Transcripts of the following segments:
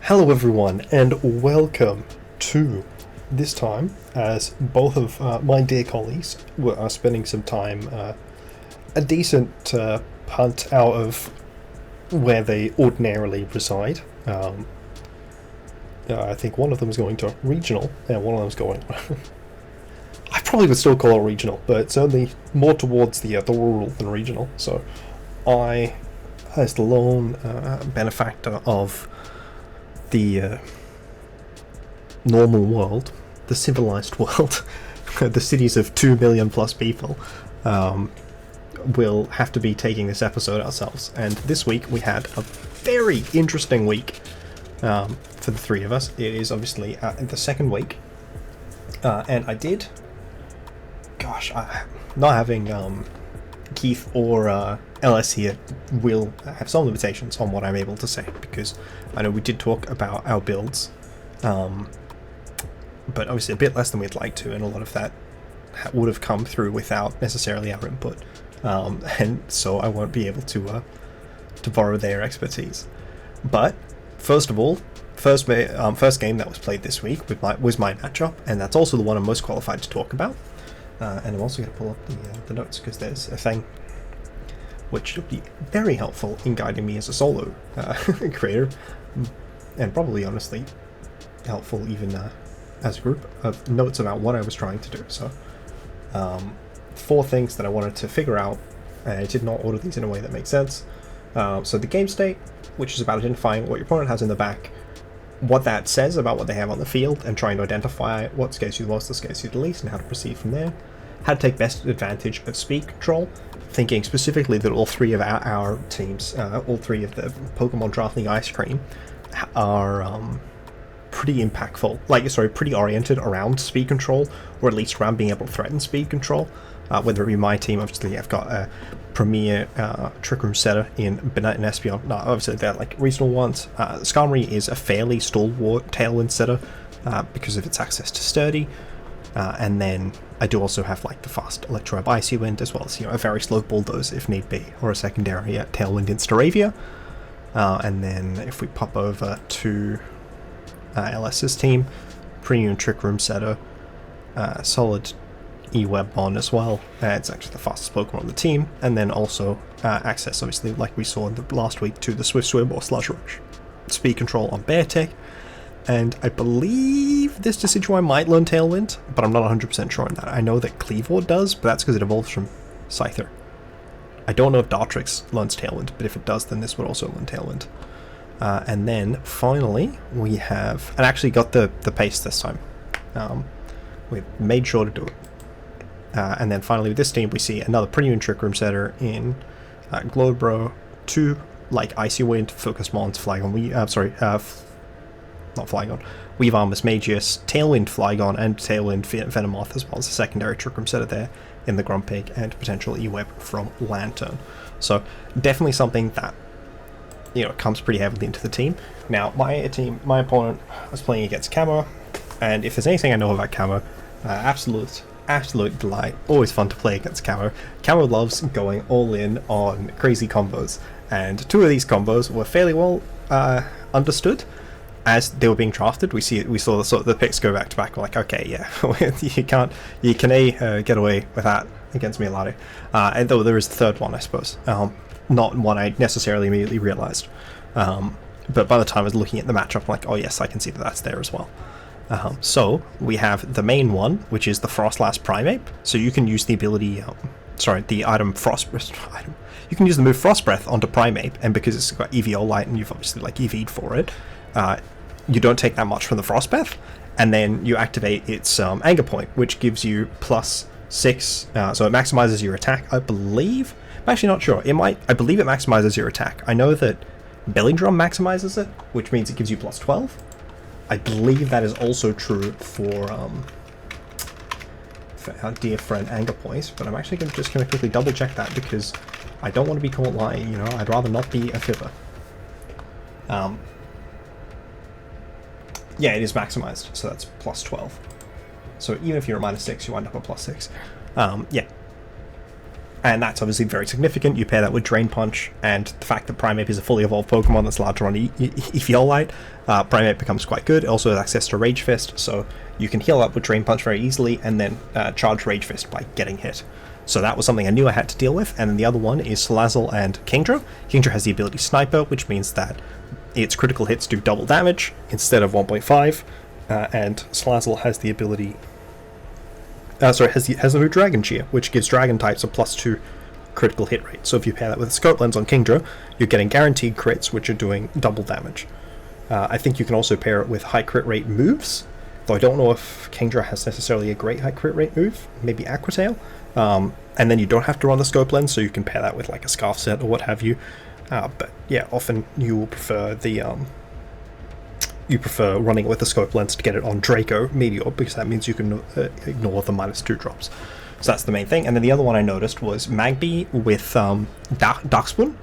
Hello everyone, and welcome to this time, as both of my dear colleagues are spending some time, a decent punt out of where they ordinarily reside. I think one of them is going to regional, and one of them is going... I probably would still call it regional, but it's only more towards the rural than regional, so I, as the lone benefactor of the normal world, the civilized world, the cities of 2 million plus people, will have to be taking this episode ourselves. And this week we had a very interesting week for the three of us. It is obviously the second week, and I did... Gosh, not having Keith or LS here will have some limitations on what I'm able to say, because I know we did talk about our builds, but obviously a bit less than we'd like to, and a lot of that would have come through without necessarily our input, and so I won't be able to borrow their expertise. But first of all, first game that was played this week was my matchup, and that's also the one I'm most qualified to talk about. And I'm also going to pull up the notes, because there's a thing which should be very helpful in guiding me as a solo creator, and probably honestly helpful even as a group, of notes about what I was trying to do. So 4 things that I wanted to figure out, and I did not order these in a way that makes sense. So the game state, which is about identifying what your opponent has in the back, what that says about what they have on the field, and trying to identify what scares you the most, what scares you the least, and how to proceed from there. How to take best advantage of speed control, thinking specifically that all 3 of our teams, all 3 of the Pokemon Draft League Ice Cream, are pretty impactful, pretty oriented around speed control, or at least around being able to threaten speed control. Whether it be my team, obviously I've got a premier Trick Room setter in Bennett and Espeon. No, obviously they're like regional ones. Skarmory is a fairly stalwart Tailwind setter because of its access to Sturdy. And then I do also have like the fast Electro Icy Wind, as well as a very slow Bulldoze if need be, or a secondary Tailwind in Staravia. And then if we pop over to LS's team, premium Trick Room setter, solid E-Web on as well. It's actually the fastest Pokemon on the team, and then also access, obviously, like we saw in the last week, to the Swift Swim or Sludge Rush. Speed control on Beartick, and I believe this Decidueye might learn Tailwind, but I'm not 100% sure on that. I know that Cleavor does, but that's because it evolves from Scyther. I don't know if Dartrix learns Tailwind, but if it does, then this would also learn Tailwind. And then finally we have, and actually got the pace this time. We've made sure to do it. And then finally with this team we see another premium Trick Room setter in Glowbro, 2 like Icy Wind, Focus Mons, Flygon, not Flygon, Weavarmus, Magius, Tailwind Flygon, and Tailwind Venomoth, as well as a secondary Trick Room setter there in the Grumpig, and potential E-Web from Lantern. So definitely something that comes pretty heavily into the team. Now my opponent was playing against Camo, and if there's anything I know about Camo, absolute delight. Always fun to play against Camo. Camo loves going all in on crazy combos, and 2 of these combos were fairly well understood as they were being drafted. We saw the picks go back to back. We're like, okay, yeah, you can get away with that against Mialari. And though there is the third one, I suppose, not one I necessarily immediately realized. But by the time I was looking at the matchup, I'm like, oh yes, I can see that that's there as well. So we have the main one, which is the Frostlass Primeape. So you can use the ability, the item Frostbreath item. You can use the move Frostbreath onto Primeape, and because it's got EVO Light and you've obviously EV'd for it, you don't take that much from the Frostbreath, and then you activate its Anger Point, which gives you +6. So it maximizes your attack, I believe. I'm actually not sure. I believe it maximizes your attack. I know that Belly Drum maximizes it, which means it gives you +12. I believe that is also true for our dear friend Anger Point, but I'm actually just going to quickly double check that, because I don't want to be caught lying, I'd rather not be a fibber. Yeah, it is maximized, so that's +12. So even if you're at -6, you wind up at +6. Yeah. And that's obviously very significant. You pair that with Drain Punch, and the fact that Primeape is a fully evolved Pokemon that's allowed to run Eviolite, Primeape becomes quite good. It also has access to Rage Fist, so you can heal up with Drain Punch very easily, and then charge Rage Fist by getting hit. So that was something I knew I had to deal with. And then the other one is Salazzle and Kingdra. Kingdra has the ability Sniper, which means that its critical hits do double damage instead of 1.5, and Salazzle has the ability... has the move Dragon Cheer, which gives Dragon types a +2 critical hit rate. So if you pair that with a Scope Lens on Kingdra, you're getting guaranteed crits, which are doing double damage. I think you can also pair it with high crit rate moves, though I don't know if Kingdra has necessarily a great high crit rate move, maybe Aqua Tail. And then you don't have to run the Scope Lens, so you can pair that with like a Scarf set or what have you. But yeah, often you will prefer the... you prefer running it with the Scope Lens to get it on Draco Meteor, because that means you can ignore the -2 drops. So that's the main thing. And then the other one I noticed was Magby with Darkspoon.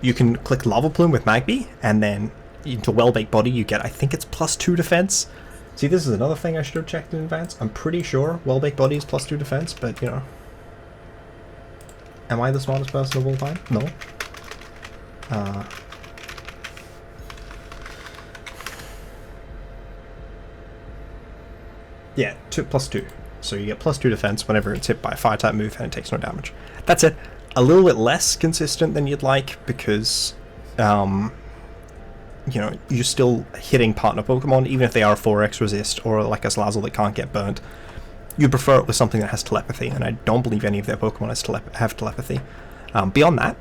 You can click Lava Plume with Magby, and then into Well-Baked Body you get, I think it's +2 defense. See, this is another thing I should have checked in advance. I'm pretty sure Well-Baked Body is +2 defense, but you know. Am I the smartest person of all time? No. Yeah, +2. So you get +2 defense whenever it's hit by a fire type move and it takes no damage. That's it. A little bit less consistent than you'd like because, you know, you're still hitting partner Pokemon, even if they are 4x resist or like a Salazzle that can't get burnt. You prefer it with something that has telepathy, and I don't believe any of their Pokemon have telepathy. Beyond that,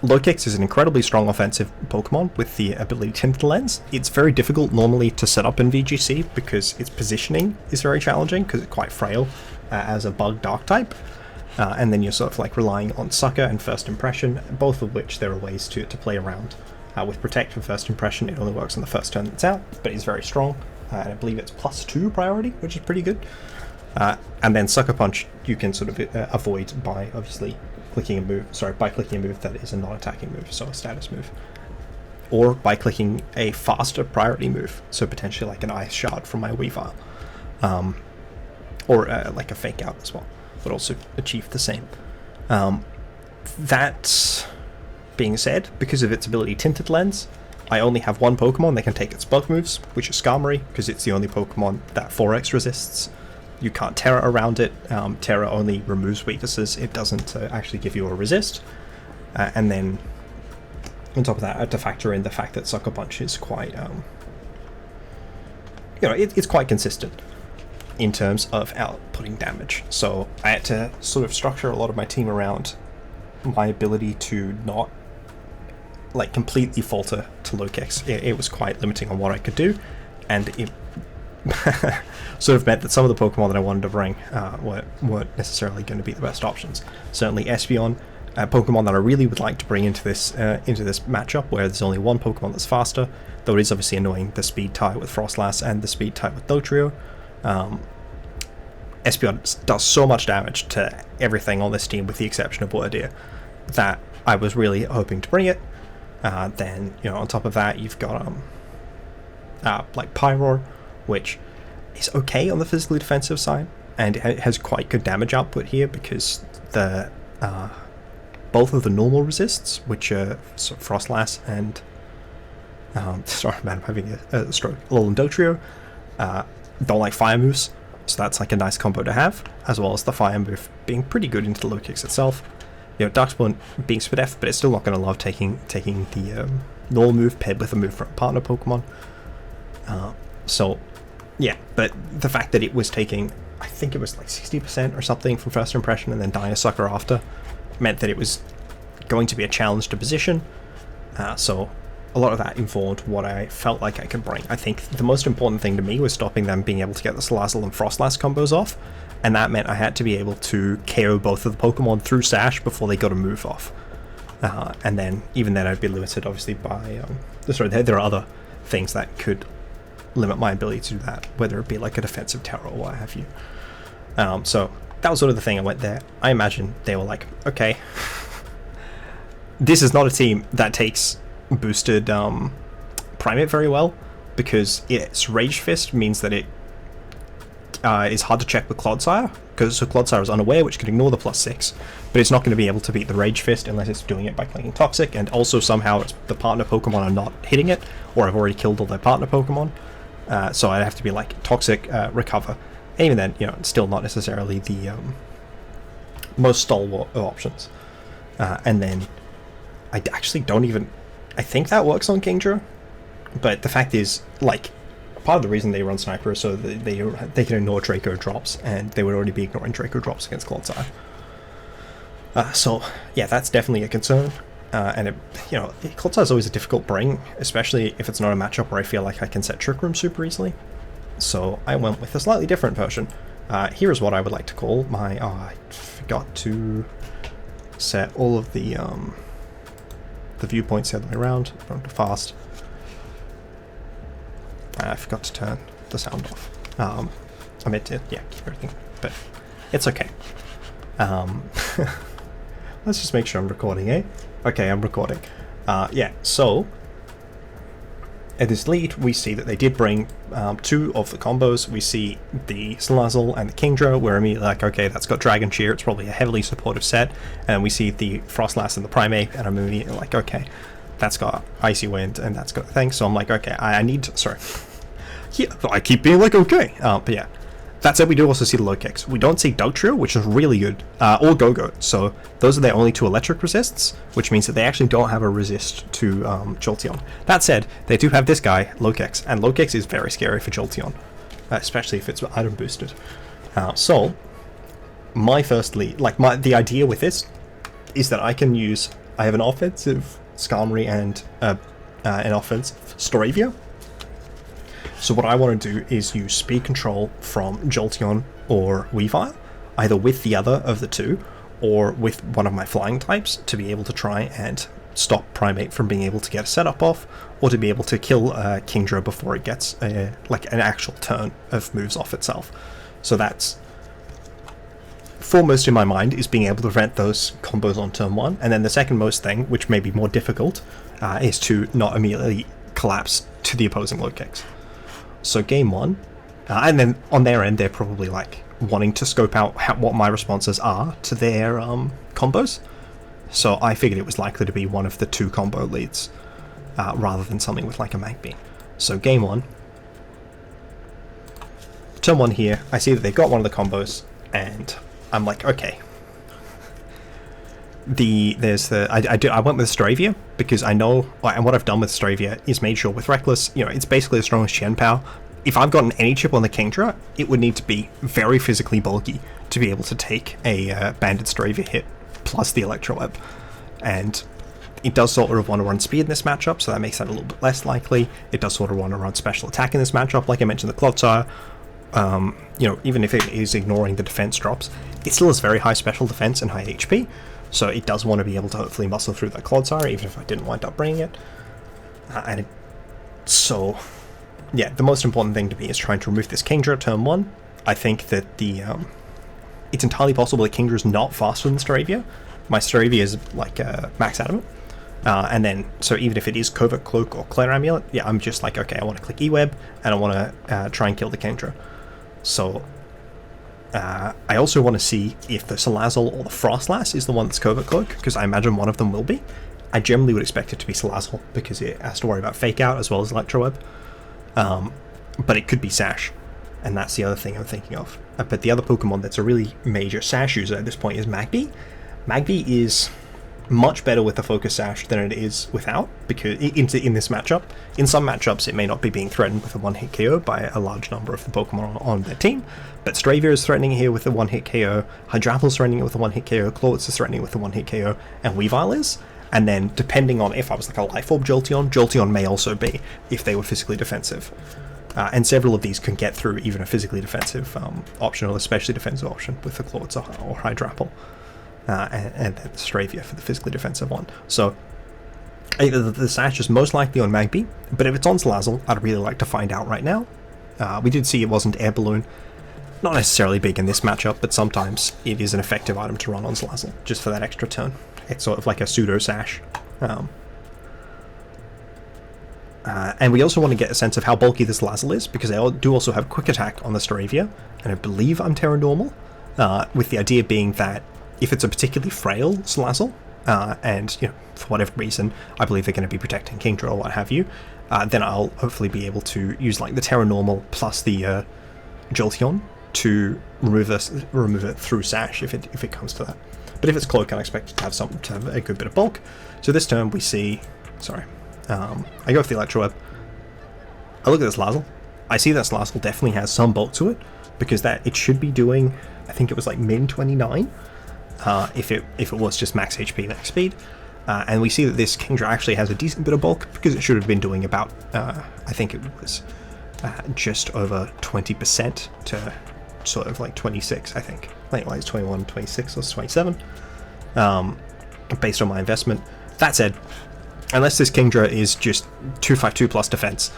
Lokix is an incredibly strong offensive Pokemon with the ability Tinted Lens. It's very difficult normally to set up in VGC because its positioning is very challenging because it's quite frail as a bug dark type. And then you're sort of like relying on Sucker and First Impression, both of which there are ways to play around. With Protect and First Impression, it only works on the first turn it's out, but it's very strong. And I believe it's +2 priority, which is pretty good. And then Sucker Punch you can sort of avoid by obviously clicking a move that is a non-attacking move, so a status move, or by clicking a faster priority move, so potentially like an Ice Shard from my Weavile, or like a Fake Out as well, would also achieve the same. That being said, because of its ability Tinted Lens, I only have one Pokemon that can take its bug moves, which is Skarmory, because it's the only Pokemon that 4x resists. You can't Terra around it. Terra only removes weaknesses. It doesn't actually give you a resist. And then, on top of that, I have to factor in the fact that Sucker Punch is quite, you know, it's quite consistent in terms of outputting damage. So I had to sort of structure a lot of my team around my ability to not, like, completely falter to Lokix. It was quite limiting on what I could do, and it sort of meant that some of the Pokemon that I wanted to bring weren't necessarily going to be the best options. Certainly Espeon, a Pokemon that I really would like to bring into this matchup, where there's only one Pokemon that's faster, though it is obviously annoying the speed tie with Frostlass and the speed tie with Dotrio. Espeon does so much damage to everything on this team with the exception of Wordeer that I was really hoping to bring it. Then, you know, on top of that you've got like Pyroar, which is okay on the physically defensive side, and it has quite good damage output here because the both of the normal resists, which are Frostlass and sorry man, I'm having a stroke, Alolan Dotrio, don't like fire moves, so that's like a nice combo to have, as well as the fire move being pretty good into the Lokix itself. You know, Darkspawn being Spadef, but it's still not going to love taking the normal move paired with a move from a partner Pokemon. So yeah, but the fact that it was taking, I think it was like 60% or something from First Impression and then dying a Sucker after, meant that it was going to be a challenge to position. So a lot of that informed what I felt like I could bring. I think the most important thing to me was stopping them being able to get the Salazzle and Frostlass combos off, and that meant I had to be able to KO both of the Pokemon through Sash before they got a move off. And then, even then, I'd be limited obviously by... there are other things that could limit my ability to do that, whether it be like a defensive Terror or what have you. So that was sort of the thing I went there. I imagine they were like, okay, this is not a team that takes boosted Primeape very well, because its Rage Fist means that it is hard to check with Clodsire, because Clodsire is unaware, which can ignore the +6, but it's not going to be able to beat the Rage Fist unless it's doing it by clicking Toxic, and also somehow the partner Pokemon are not hitting it, or I've already killed all their partner Pokemon, so I'd have to be like Toxic, Recover. And even then, you know, it's still not necessarily the most stalwart of options. And then I actually don't even... I think that works on Kingdra, but the fact is, like, part of the reason they run Sniper is so that they can ignore Draco drops, and they would already be ignoring Draco drops against Clodsire. So, yeah, that's definitely a concern. And, you know, Clodsire is always a difficult bring, especially if it's not a matchup where I feel like I can set Trick Room super easily. So I went with a slightly different version. Here is what I would like to call my... Oh, I forgot to set all of the viewpoints the other way around. Going too fast. I forgot to turn the sound off. I meant to, yeah, keep everything, but it's okay. Let's just make sure I'm recording, eh? Okay, I'm recording. Yeah, so at this lead, we see that they did bring 2 of the combos. We see the Salazzle and the Kingdra, where immediately like, okay, that's got Dragon Cheer, it's probably a heavily supportive set. And we see the Frostlass and the Primeape, and I'm immediately like, okay, that's got Icy Wind, and that's got a thing. So I'm like, okay, I need to, sorry. Yeah, I keep being like, okay. But yeah. That said, we do also see the low kicks. We don't see Dugtrio, which is really good, or Go-Go. So those are their only 2 electric resists, which means that they actually don't have a resist to Jolteon. That said, they do have this guy, Low Kicks, and Low Kicks is very scary for Jolteon, especially if it's item boosted. So, my first lead, like the idea with this, is that I have an offensive Skarmory and an offensive Staravia. So what I want to do is use Speed Control from Jolteon or Weavile, either with the other of the 2, or with one of my flying types, to be able to try and stop Primeape from being able to get a setup off, or to be able to kill Kingdra before it gets like an actual turn of moves off itself. So that's foremost in my mind, is being able to prevent those combos on turn 1, and then the second most thing, which may be more difficult, is to not immediately collapse to the opposing low kicks. So game 1, and then on their end they're probably like wanting to scope out what my responses are to their combos. So I figured it was likely to be one of the 2 combo leads, rather than something with like a Magby. So game 1, turn 1 here, I see that they've got one of the combos, and I'm like, okay. I went with Staravia because I know, and what I've done with Staravia is made sure with Reckless, you know, it's basically the strongest Chen Power. If I've gotten any chip on the Kingdra, it would need to be very physically bulky to be able to take a Banded Staravia hit plus the Electro Web. And it does sort of want to run speed in this matchup, so that makes that a little bit less likely. It does sort of want to run special attack in this matchup, like I mentioned the Clodsire. You know, even if it is ignoring the defense drops, it still has very high special defense and high HP. So it does want to be able to hopefully muscle through that Clodsire, even if I didn't wind up bringing it. So, yeah, the most important thing to me is trying to remove this Kingdra turn 1. I think that it's entirely possible that Kingdra is not faster than Staravia. My Staravia is like max adamant. And then, so even if it is Covert Cloak or Claire Amulet, yeah, I'm just like, okay, I want to click E-Web, and I want to try and kill the Kingdra. So I also want to see if the Salazzle or the Frostlass is the one that's Covert Cloak, because I imagine one of them will be. I generally would expect it to be Salazzle, because it has to worry about Fake Out as well as Electro Web. But it could be Sash, and that's the other thing I'm thinking of. But the other Pokemon that's a really major Sash user at this point is Magby. Magby is much better with the Focus Sash than it is without, because in this matchup. In some matchups it may not be being threatened with a one-hit KO by a large number of the Pokemon on their team, but Staravia is threatening it here with a one-hit KO, Hydrapple is threatening it with a one-hit KO, Clawitz is threatening it with a one-hit KO, and Weavile is. And then depending on if I was like a Life Orb Jolteon may also be, if they were physically defensive. And several of these can get through even a physically defensive option, or especially defensive option with the Clawitz or Hydrapple. And then the Staravia for the physically defensive one. So the Sash is most likely on Magby, but if it's on Salazzle, I'd really like to find out right now. We did see it wasn't Air Balloon. Not necessarily big in this matchup, but sometimes it is an effective item to run on Salazzle, just for that extra turn. It's sort of like a pseudo Sash. And we also want to get a sense of how bulky this Salazzle is, because they do also have Quick Attack on the Staravia, and I believe I'm Terra Normal. with the idea being that if it's a particularly frail Salazzle, and for whatever reason I believe they're going to be protecting Kingdra or what have you, then I'll hopefully be able to use like the Terra Normal plus the Jolteon to remove it through Sash if it comes to that. But if it's Cloak, I expect it to have a good bit of bulk. So this turn we see, I go for the Electro Web. I look at this Salazzle. I see that Salazzle definitely has some bulk to it, because that it should be doing, I think it was like min 29, if it was just max HP, max speed. And we see that this Kingdra actually has a decent bit of bulk, because it should have been doing about, I think it was just over 20% to sort of like 26, I think. I think like it's 21, 26 or 27, based on my investment. That said, unless this Kingdra is just 252 plus defense,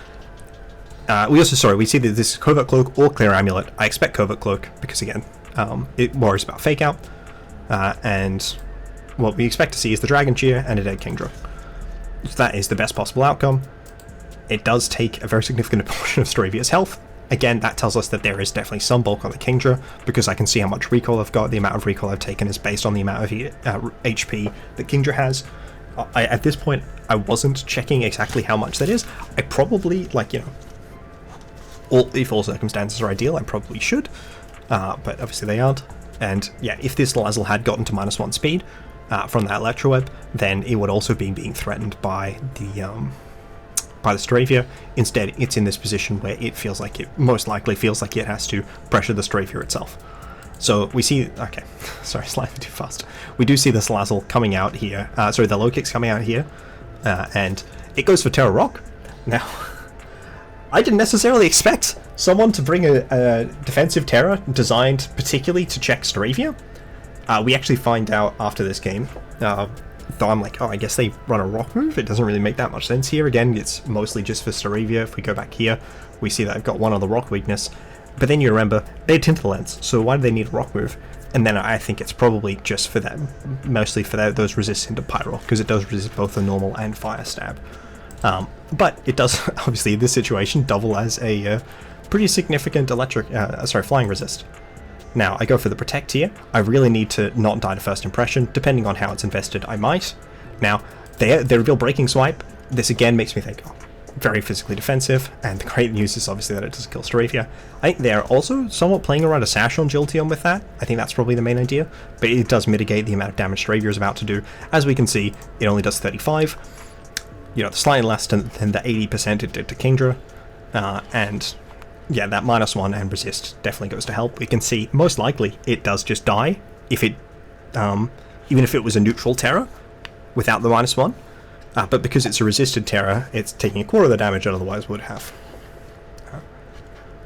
we see that this is Covert Cloak or Clear Amulet. I expect Covert Cloak because, again, it worries about Fake Out, and what we expect to see is the Dragon Cheer and a dead Kingdra. So that is the best possible outcome. It does take a very significant portion of Staravia's health. Again, that tells us that there is definitely some bulk on the Kingdra, because I can see how much recall I've got. The amount of recall I've taken is based on the amount of HP that Kingdra has. At this point, I wasn't checking exactly how much that is. I probably, if all circumstances are ideal, I probably should, but obviously they aren't. And yeah, if this Salazzle had gotten to -1 speed from that Electro Web, then it would also be being threatened by the Staravia. Instead, it's in this position where it feels like it most likely feels like it has to pressure the Staravia itself. So we see, okay, sorry, slightly too fast. We do see the Salazzle coming out here, the low kick's coming out here, and it goes for Terra Rock. Now, I didn't necessarily expect someone to bring a defensive Terra designed particularly to check Staravia. We actually find out after this game, though I'm like, oh, I guess they run a rock move. It doesn't really make that much sense here. Again, it's mostly just for Staravia. If we go back here, we see that I've got one other rock weakness. But then you remember, they had Tinted Lens, so why do they need a rock move? And then I think it's probably just for that, mostly for those resistant to Pyro, because it does resist both the normal and fire stab. But it does, obviously, in this situation, double as a pretty significant flying resist. Now, I go for the Protect here. I really need to not die to first impression. Depending on how it's invested, I might. Now, they reveal Breaking Swipe. This again makes me think, oh, very physically defensive, and the great news is obviously that it does kill Staravia. I think they're also somewhat playing around a Sash on Jolteon with that. I think that's probably the main idea, but it does mitigate the amount of damage Staravia is about to do. As we can see, it only does 35. Slightly less than the 80% it did to Kingdra, and yeah, that -1 and resist definitely goes to help. We can see, most likely, it does just die, if it, even if it was a neutral Terra, without the -1, but because it's a resisted Terra, it's taking a quarter of the damage it otherwise would have.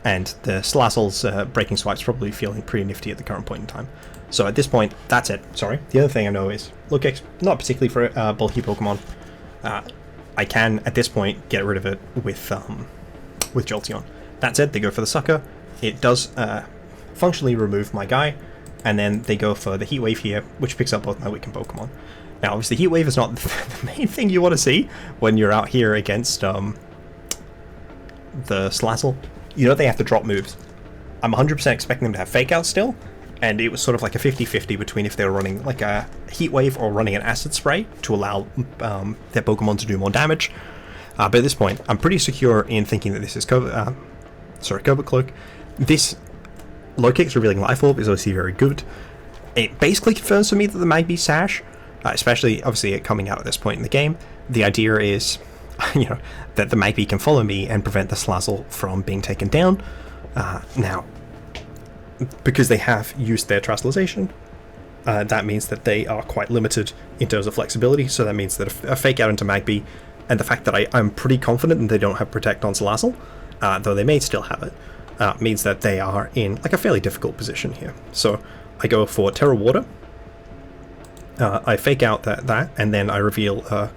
And the Salazzle's Breaking Swipe's probably feeling pretty nifty at the current point in time. So at this point, that's it. Sorry. The other thing I know is, low kicks, not particularly for bulky Pokemon. I can, at this point, get rid of it with Jolteon. That said, they go for the Sucker. It does functionally remove my guy, and then they go for the Heat Wave here, which picks up both my weakened Pokemon. Now, obviously, Heat Wave is not the main thing you want to see when you're out here against the Salazzle. They have to drop moves. I'm 100% expecting them to have Fake Out still, and it was sort of like a 50-50 between if they were running like a Heat Wave or running an Acid Spray to allow their Pokemon to do more damage. But at this point, I'm pretty secure in thinking that this is Covert Cloak. This low kick's revealing Life Orb is obviously very good. It basically confirms for me that the Magby Sash, especially obviously it coming out at this point in the game, the idea is, that the Magby can follow me and prevent the Salazzle from being taken down. Now, because they have used their Terastallization, that means that they are quite limited in terms of flexibility. So that means that a Fake Out into Magby, and the fact that I'm pretty confident that they don't have Protect on Salazzle, though they may still have it, means that they are in like a fairly difficult position here. So I go for Terra Water, I Fake Out that, and then I reveal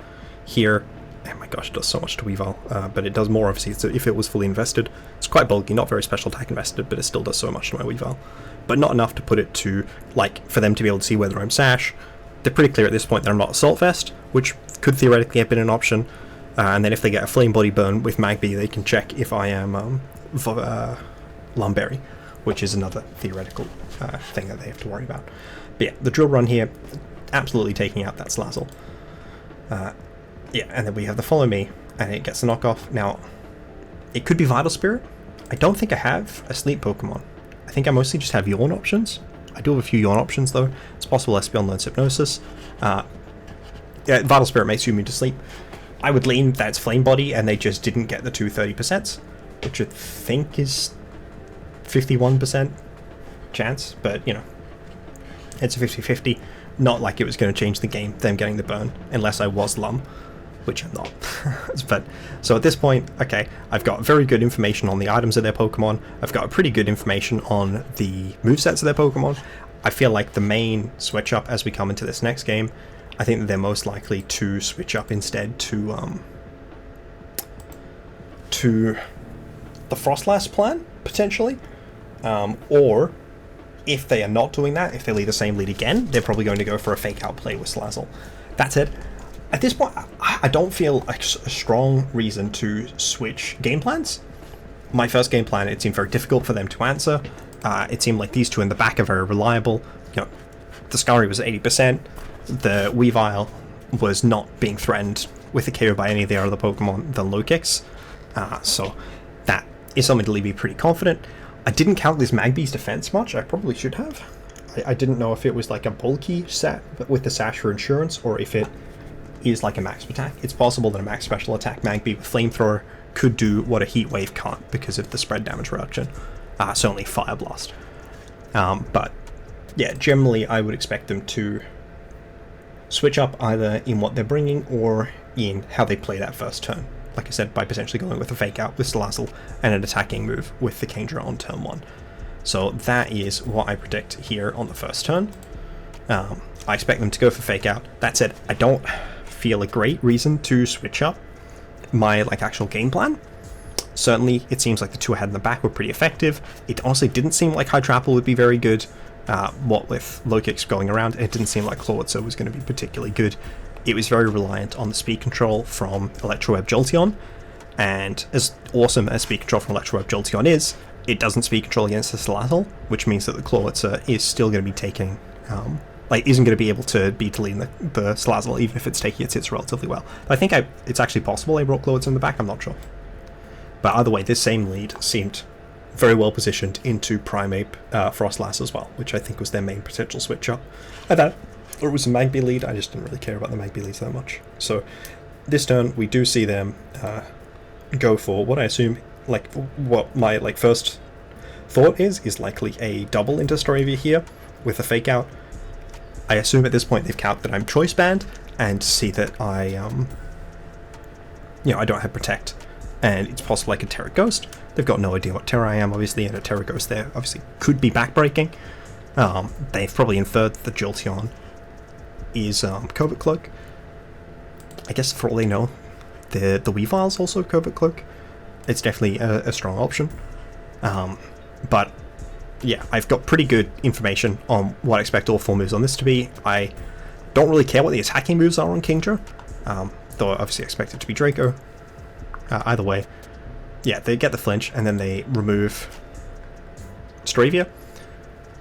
here. Oh my gosh, it does so much to Weavile, but it does more obviously. So if it was fully invested, it's quite bulky, not very special attack invested, but it still does so much to my Weavile. But not enough to put it to, for them to be able to see whether I'm Sash. They're pretty clear at this point that I'm not Assault Vest, which could theoretically have been an option. And then if they get a Flame Body Burn with Magby, they can check if I am Lumberry, which is another theoretical thing that they have to worry about. But yeah, the drill run here, absolutely taking out that Slazzle. Yeah, and then we have the Follow Me, and it gets the knockoff. Now, it could be Vital Spirit. I don't think I have a sleep Pokemon. I think I mostly just have Yawn options. I do have a few Yawn options though. It's possible Espeon learns Hypnosis. Yeah, Vital Spirit makes you immune to sleep. I would lean that it's Flame Body and they just didn't get the 230%, which I think is 51% chance, but you know, it's a 50-50. Not like it was going to change the game, them getting the burn, unless I was Lum, which I'm not. But so at this point, okay, I've got very good information on the items of their Pokemon. I've got pretty good information on the movesets of their Pokemon. I feel like the main switch up as we come into this next game, I think that they're most likely to switch up instead to the Frostlass plan, potentially. Or if they are not doing that, if they lead the same lead again, they're probably going to go for a fake out play with Slazzle. That's it. At this point, I don't feel a strong reason to switch game plans. My first game plan, it seemed very difficult for them to answer. It seemed like these two in the back are very reliable. You know, the Scary was at 80%. The Weavile was not being threatened with a KO by any of the other Pokemon than Lokix. So that is something to leave me pretty confident. I didn't count this Magby's defense much. I probably should have. I didn't know if it was like a bulky set but with the Sash for insurance, or if it is like a max attack. It's possible that a max special attack Magby with Flamethrower could do what a Heat Wave can't because of the spread damage reduction. Certainly Fire Blast. But yeah, generally I would expect them to switch up either in what they're bringing or in how they play that first turn. Like I said, by potentially going with a Fake Out with Salazzle and an attacking move with the Kingdra on turn 1. So that is what I predict here on the first turn. I expect them to go for Fake Out. That said, I don't feel a great reason to switch up my actual game plan. Certainly, it seems like the two I had in the back were pretty effective. It honestly didn't seem like Hydrapple would be very good. What with Lokix going around, it didn't seem like Clawitzer was going to be particularly good. It was very reliant on the speed control from Electroweb Jolteon, and as awesome as speed control from Electroweb Jolteon is, it doesn't speed control against the Salazzle, which means that the Clawitzer is still going to be taking, isn't going to be able to beat lean the Salazzle, even if it's taking its hits relatively well. But I think it's actually possible I brought Clawitzer in the back, I'm not sure. But either way, this same lead seemed very well positioned into Primeape Frostlass as well, which I think was their main potential switch up. I thought it was a Magby lead, I just didn't really care about the Magby leads that much. So this turn we do see them go for what I assume, what my first thought is likely a double into Staravia here with a Fake Out. I assume at this point they've counted that I'm Choice Band and see that I I don't have Protect, and it's possible I could Terra Ghost. They've got no idea what Terra I am, obviously, and a Terra Ghost there obviously could be backbreaking. They've probably inferred that the Jolteon is Covert Cloak. I guess for all they know, the Weavile's also Covert Cloak. It's definitely a strong option. But yeah, I've got pretty good information on what I expect all 4 moves on this to be. I don't really care what the attacking moves are on Kingdra, though I obviously expect it to be Draco. Either way, yeah, they get the flinch and then they remove Staravia.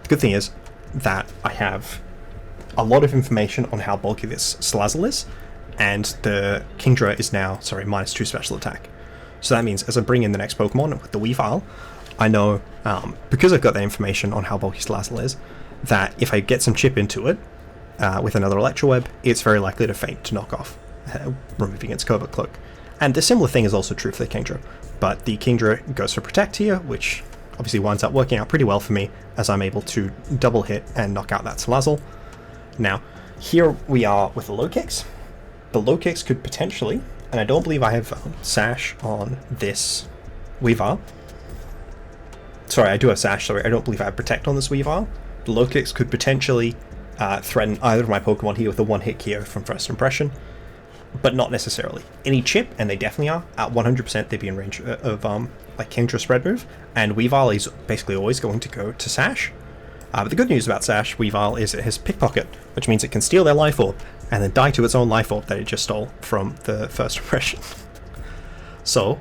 The good thing is that I have a lot of information on how bulky this Salazzle is, and the Kingdra is now, -2 special attack. So that means as I bring in the next Pokemon with the Weavile, I know, because I've got that information on how bulky Salazzle is, that if I get some chip into it with another Electroweb, it's very likely to faint to knock off, removing its Covert Cloak. And the similar thing is also true for the Kingdra, but the Kingdra goes for Protect here, which obviously winds up working out pretty well for me, as I'm able to double hit and knock out that Salazzle. Now, here we are with the Lokix. The Lokix could potentially, and I don't believe I have Sash on this Weavile. Sorry, I do have Sash, I don't believe I have Protect on this Weavile. The Lokix could potentially threaten either of my Pokemon here with a one-hit KO from First Impression, but not necessarily. Any chip, and they definitely are, at 100% they'd be in range of Kingdra spread move, and Weavile is basically always going to go to Sash. But the good news about Sash Weavile is it has Pickpocket, which means it can steal their Life Orb, and then die to its own Life Orb that it just stole from the First Impression. So,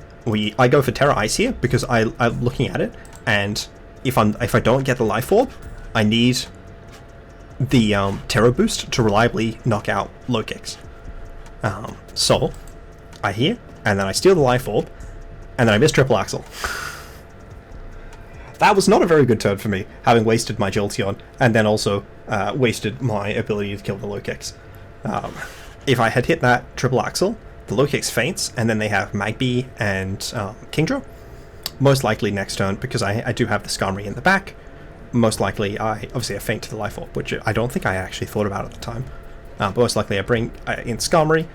I go for Terra Ice here, because I'm looking at it, and if I don't get the Life Orb, I need the Terror Boost to reliably knock out low kicks. So I hear, and then I steal the Life Orb, and then I miss Triple Axle. That was not a very good turn for me, having wasted my Jolteon, and then also wasted my ability to kill the low kicks. If I had hit that Triple Axle, the low kicks faints, and then they have Magby and Kingdra. Most likely next turn, because I do have the Skarmory in the back, most likely I faint to the Life Orb, which I don't think I actually thought about at the time. But most likely I bring in Skarmory,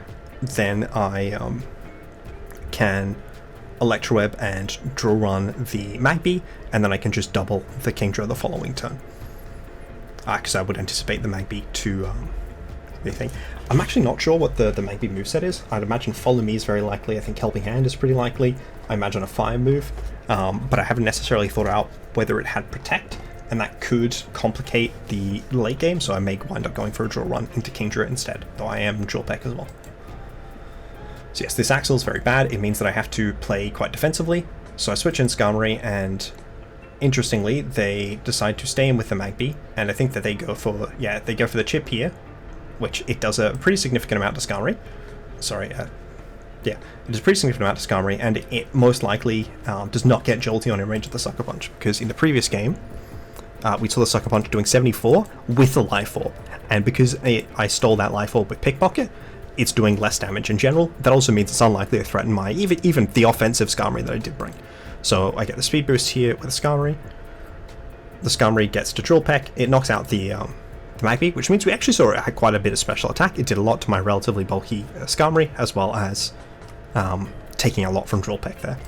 then I can Electro Web and Drill Run the Magby, and then I can just double the Kingdra the following turn. Because I would anticipate the Magby to anything. I'm actually not sure what the Magby moveset is. I'd imagine Follow Me is very likely. I think Helping Hand is pretty likely. I imagine a Fire move, but I haven't necessarily thought out whether it had Protect, and that could complicate the late game, so I may wind up going for a Drill Run into Kingdra instead, though I am Drill Peck as well. So yes, this Axle is very bad. It means that I have to play quite defensively, so I switch in Skarmory, and interestingly, they decide to stay in with the Magby, and I think that they go for the chip here, which it does a pretty significant amount to Skarmory. It does a pretty significant amount to Skarmory, and it most likely does not get Jolteon in range of the Sucker Punch, because in the previous game, we saw the Sucker Punch doing 74 with the Life Orb, and because I stole that Life Orb with Pickpocket, it's doing less damage in general. That also means it's unlikely to threaten my even the offensive Skarmory that I did bring. So I get the speed boost here with the Skarmory. The Skarmory gets to Drill Peck. It knocks out the Magby, which means we actually saw it had quite a bit of special attack. It did a lot to my relatively bulky Skarmory, as well as taking a lot from Drill Peck there.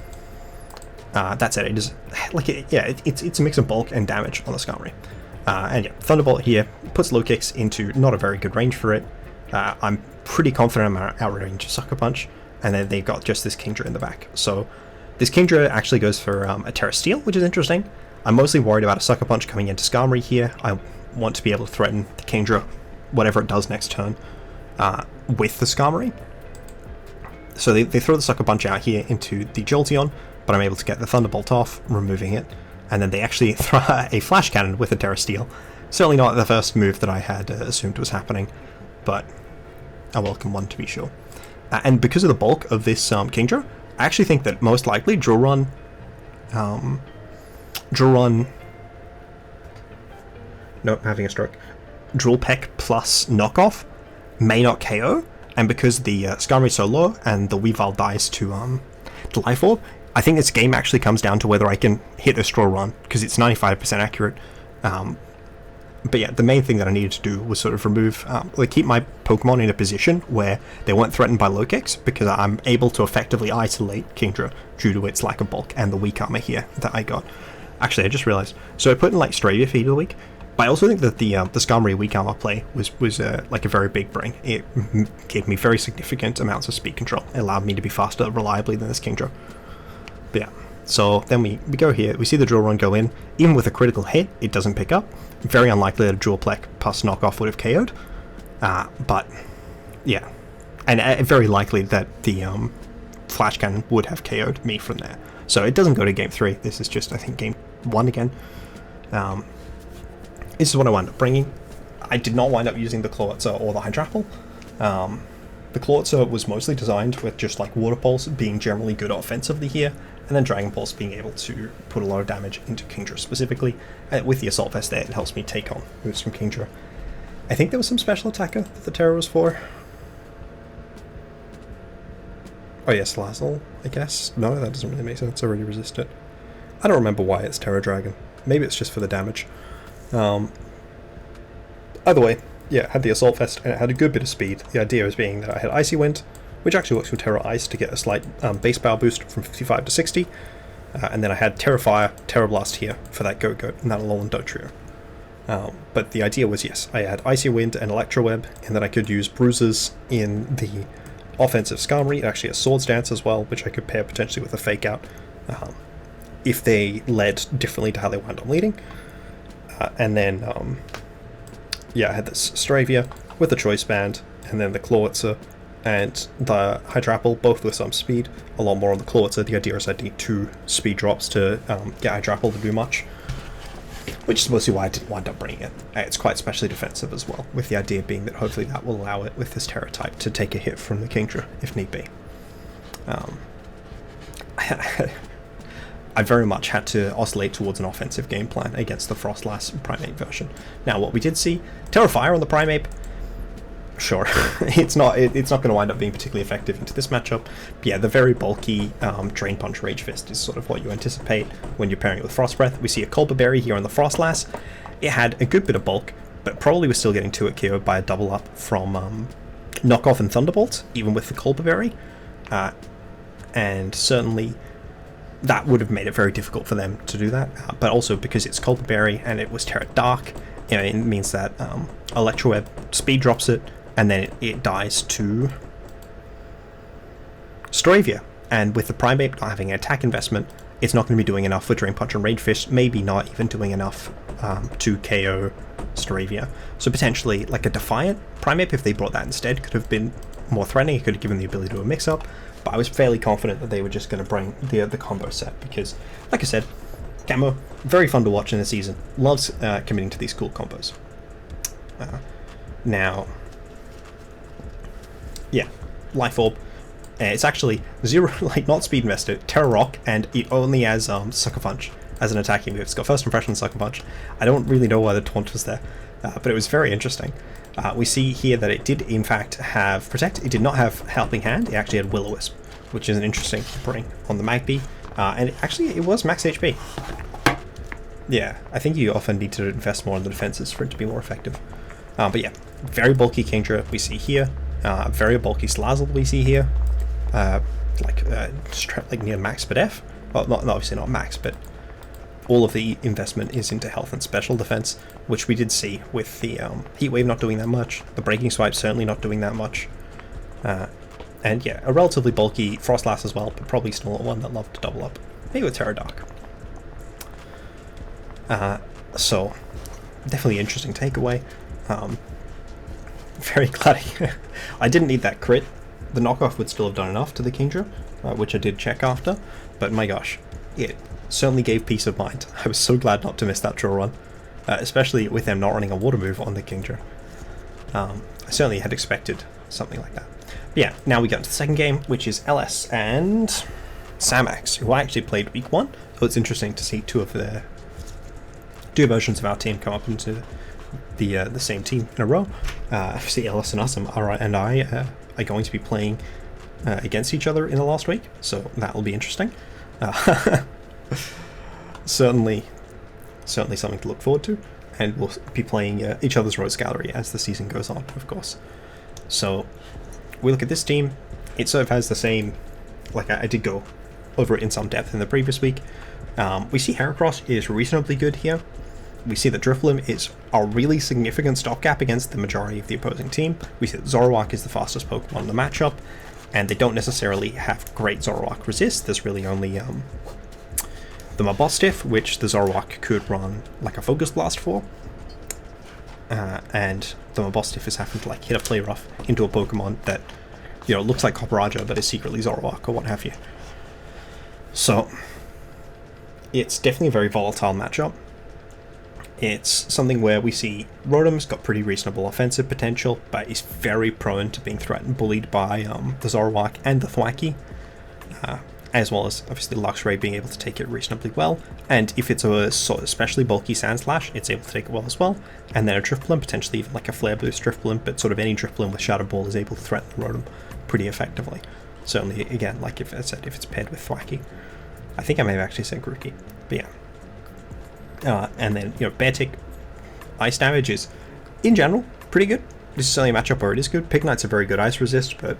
That said, it is it's a mix of bulk and damage on the Skarmory. And yeah, Thunderbolt here puts low kicks into not a very good range for it. I'm pretty confident I'm out range Sucker Punch, and then they've got just this Kingdra in the back. So this Kingdra actually goes for a Terra Steel, which is interesting. I'm mostly worried about a Sucker Punch coming into Skarmory here. I want to be able to threaten the Kingdra, whatever it does next turn, with the Skarmory. So they throw the Sucker Punch out here into the Jolteon, but I'm able to get the Thunderbolt off, removing it, and then they actually throw a Flash Cannon with a Terra Steel. Certainly not the first move that I had assumed was happening, but a welcome one to be sure. And because of the bulk of this Kingdra, I actually think that most likely Drill Run, nope, having a stroke, Drill Peck plus Knockoff may not KO, and because the Skarmory is so low and the Weavile dies to the Life Orb, I think this game actually comes down to whether I can hit this Drill Run, because it's 95% accurate. But yeah, the main thing that I needed to do was sort of remove, keep my Pokemon in a position where they weren't threatened by low kicks, because I'm able to effectively isolate Kingdra due to its lack of bulk and the weak armor here that I got. Actually, I just realized. So I put in Stravia for Heal Weak, but I also think that the Skarmory weak armor play was a very big bring. It gave me very significant amounts of speed control. It allowed me to be faster reliably than this Kingdra. But yeah. So then we go here, we see the Drill Run go in. Even with a critical hit, it doesn't pick up. Very unlikely that a Drill Peck plus Knockoff would have KO'd. But, yeah. And very likely that the Flash Cannon would have KO'd me from there. So it doesn't go to Game 3. This is just, I think, Game 1 again. This is what I wound up bringing. I did not wind up using the Clawitzer or the Hydrapple. The Clawitzer was mostly designed with just Water Pulse being generally good offensively here, and then Dragon Pulse being able to put a lot of damage into Kingdra specifically. With the Assault Vest there, it helps me take on moves from Kingdra. I think there was some special attacker that the Terra was for. Oh yes, Lazzle, I guess. No, that doesn't really make sense. I already resist it. I don't remember why it's Terra Dragon. Maybe it's just for the damage. Either way, yeah, had the Assault Vest, and it had a good bit of speed. The idea was being that I had Icy Wind, which actually works with Terra Ice to get a slight base power boost from 55 to 60, and then I had Terra Fire, Terra Blast here for that Goat, and that Alolan Dotrio. But the idea was, yes, I had Icy Wind and Electro Web, and then I could use Bruises in the offensive Skarmory. It actually has Swords Dance as well, which I could pair potentially with a Fake Out, if they led differently to how they wound up leading. And then, yeah, I had this Stravia with the Choice Band, and then the Clawitzer and the Hydrapple, both with some speed. A lot more on the Clawitzer. The idea is I need 2 speed drops to get Hydrapple to do much. which is mostly why I didn't wind up bringing it. It's quite specially defensive as well, with the idea being that hopefully that will allow it with this Terra type to take a hit from the Kingdra if need be. I very much had to oscillate towards an offensive game plan against the Frostlass Primeape version. Now, what we did see, Terra Fire on the Primeape, sure, it's not going to wind up being particularly effective into this matchup. But yeah, the very bulky Drain Punch Rage Fist is sort of what you anticipate when you're pairing it with Frost Breath. We see a Culpa Berry here on the Frostlass. It had a good bit of bulk, but probably was still getting 2-hit KO'd by a double up from Knockoff and Thunderbolt, even with the Culpa Berry. And certainly that would have made it very difficult for them to do that, but also because it's Culpa Berry and it was Terra Dark, you know, it means that Electroweb speed drops it, and then it dies to Staravia. And with the Primeape not having an attack investment, it's not going to be doing enough for Drain Punch and Rage Fist, maybe not even doing enough to KO Staravia. So potentially, like a Defiant Primeape, if they brought that instead, could have been more threatening. It could have given the ability to do a mix-up. But I was fairly confident that they were just going to bring the combo set because, like I said, Camo, very fun to watch in the season. Loves committing to these cool combos. Now, yeah, Life Orb. It's actually zero, like not speed invested, Terra Rock, and it only has Sucker Punch as an attacking move. It's got First Impression Sucker Punch. I don't really know why the taunt was there, but it was very interesting. We see here that it did in fact have Protect. It did not have Helping Hand. It actually had Will-O-Wisp, which is an interesting bring on the Magpie. And it was max HP. Yeah, I think you often need to invest more on the defenses for it to be more effective. But yeah, very bulky Kingdra we see here. Very bulky Slazzle we see here. Like near max Spadef. Well, not obviously not max, but all of the investment is into health and special defense, which we did see with the Heat Wave not doing that much, the Breaking Swipe certainly not doing that much, and yeah, a relatively bulky Frostlass as well, but probably still one that loved to double up, maybe with Terra Dark. So, definitely interesting takeaway. Very glad I didn't need that crit. The knockoff would still have done enough to the Kingdra, which I did check after, but my gosh, it certainly gave peace of mind. I was so glad not to miss that draw run, especially with them not running a water move on the Kingdra. I certainly had expected something like that. But yeah, now we get into the second game, which is LS and Samax, who I actually played week 1, so it's interesting to see two versions of our team come up into the same team in a row. See, LS and us and I are going to be playing against each other in the last week, so that will be interesting. Certainly something to look forward to, and we'll be playing each other's Rogues Gallery as the season goes on, of course. So we look at this team, it sort of has the same, like I did go over it in some depth in the previous week. We see Heracross is reasonably good here. We see that Drifloon is a really significant stopgap against the majority of the opposing team. We see that Zoroark is the fastest Pokemon in the matchup, and they don't necessarily have great Zoroark resist. There's really only the Mabostiff, which the Zoroark could run like a Focus Blast for, and the Mabostiff is having to like hit a Play Rough into a Pokemon that, you know, looks like Copperajah but is secretly Zoroark or what have you. So it's definitely a very volatile matchup. It's something where we see Rotom's got pretty reasonable offensive potential, but is very prone to being threatened and bullied by the Zoroark and the Thwackey, as well as obviously Luxray being able to take it reasonably well. And if it's a sort of especially bulky Sandslash, it's able to take it well as well. And then a Drifloon, potentially even like a Flare Boost Drifloon, but sort of any Drifloon with Shadow Ball is able to threaten the Rotom pretty effectively. Certainly, again, like if it's paired with Thwackey. I think I may have actually said Grookey, but yeah. And then, you know, Beartick, ice damage is, in general, pretty good. This is certainly a matchup where it is good. Pignite's a very good ice resist, but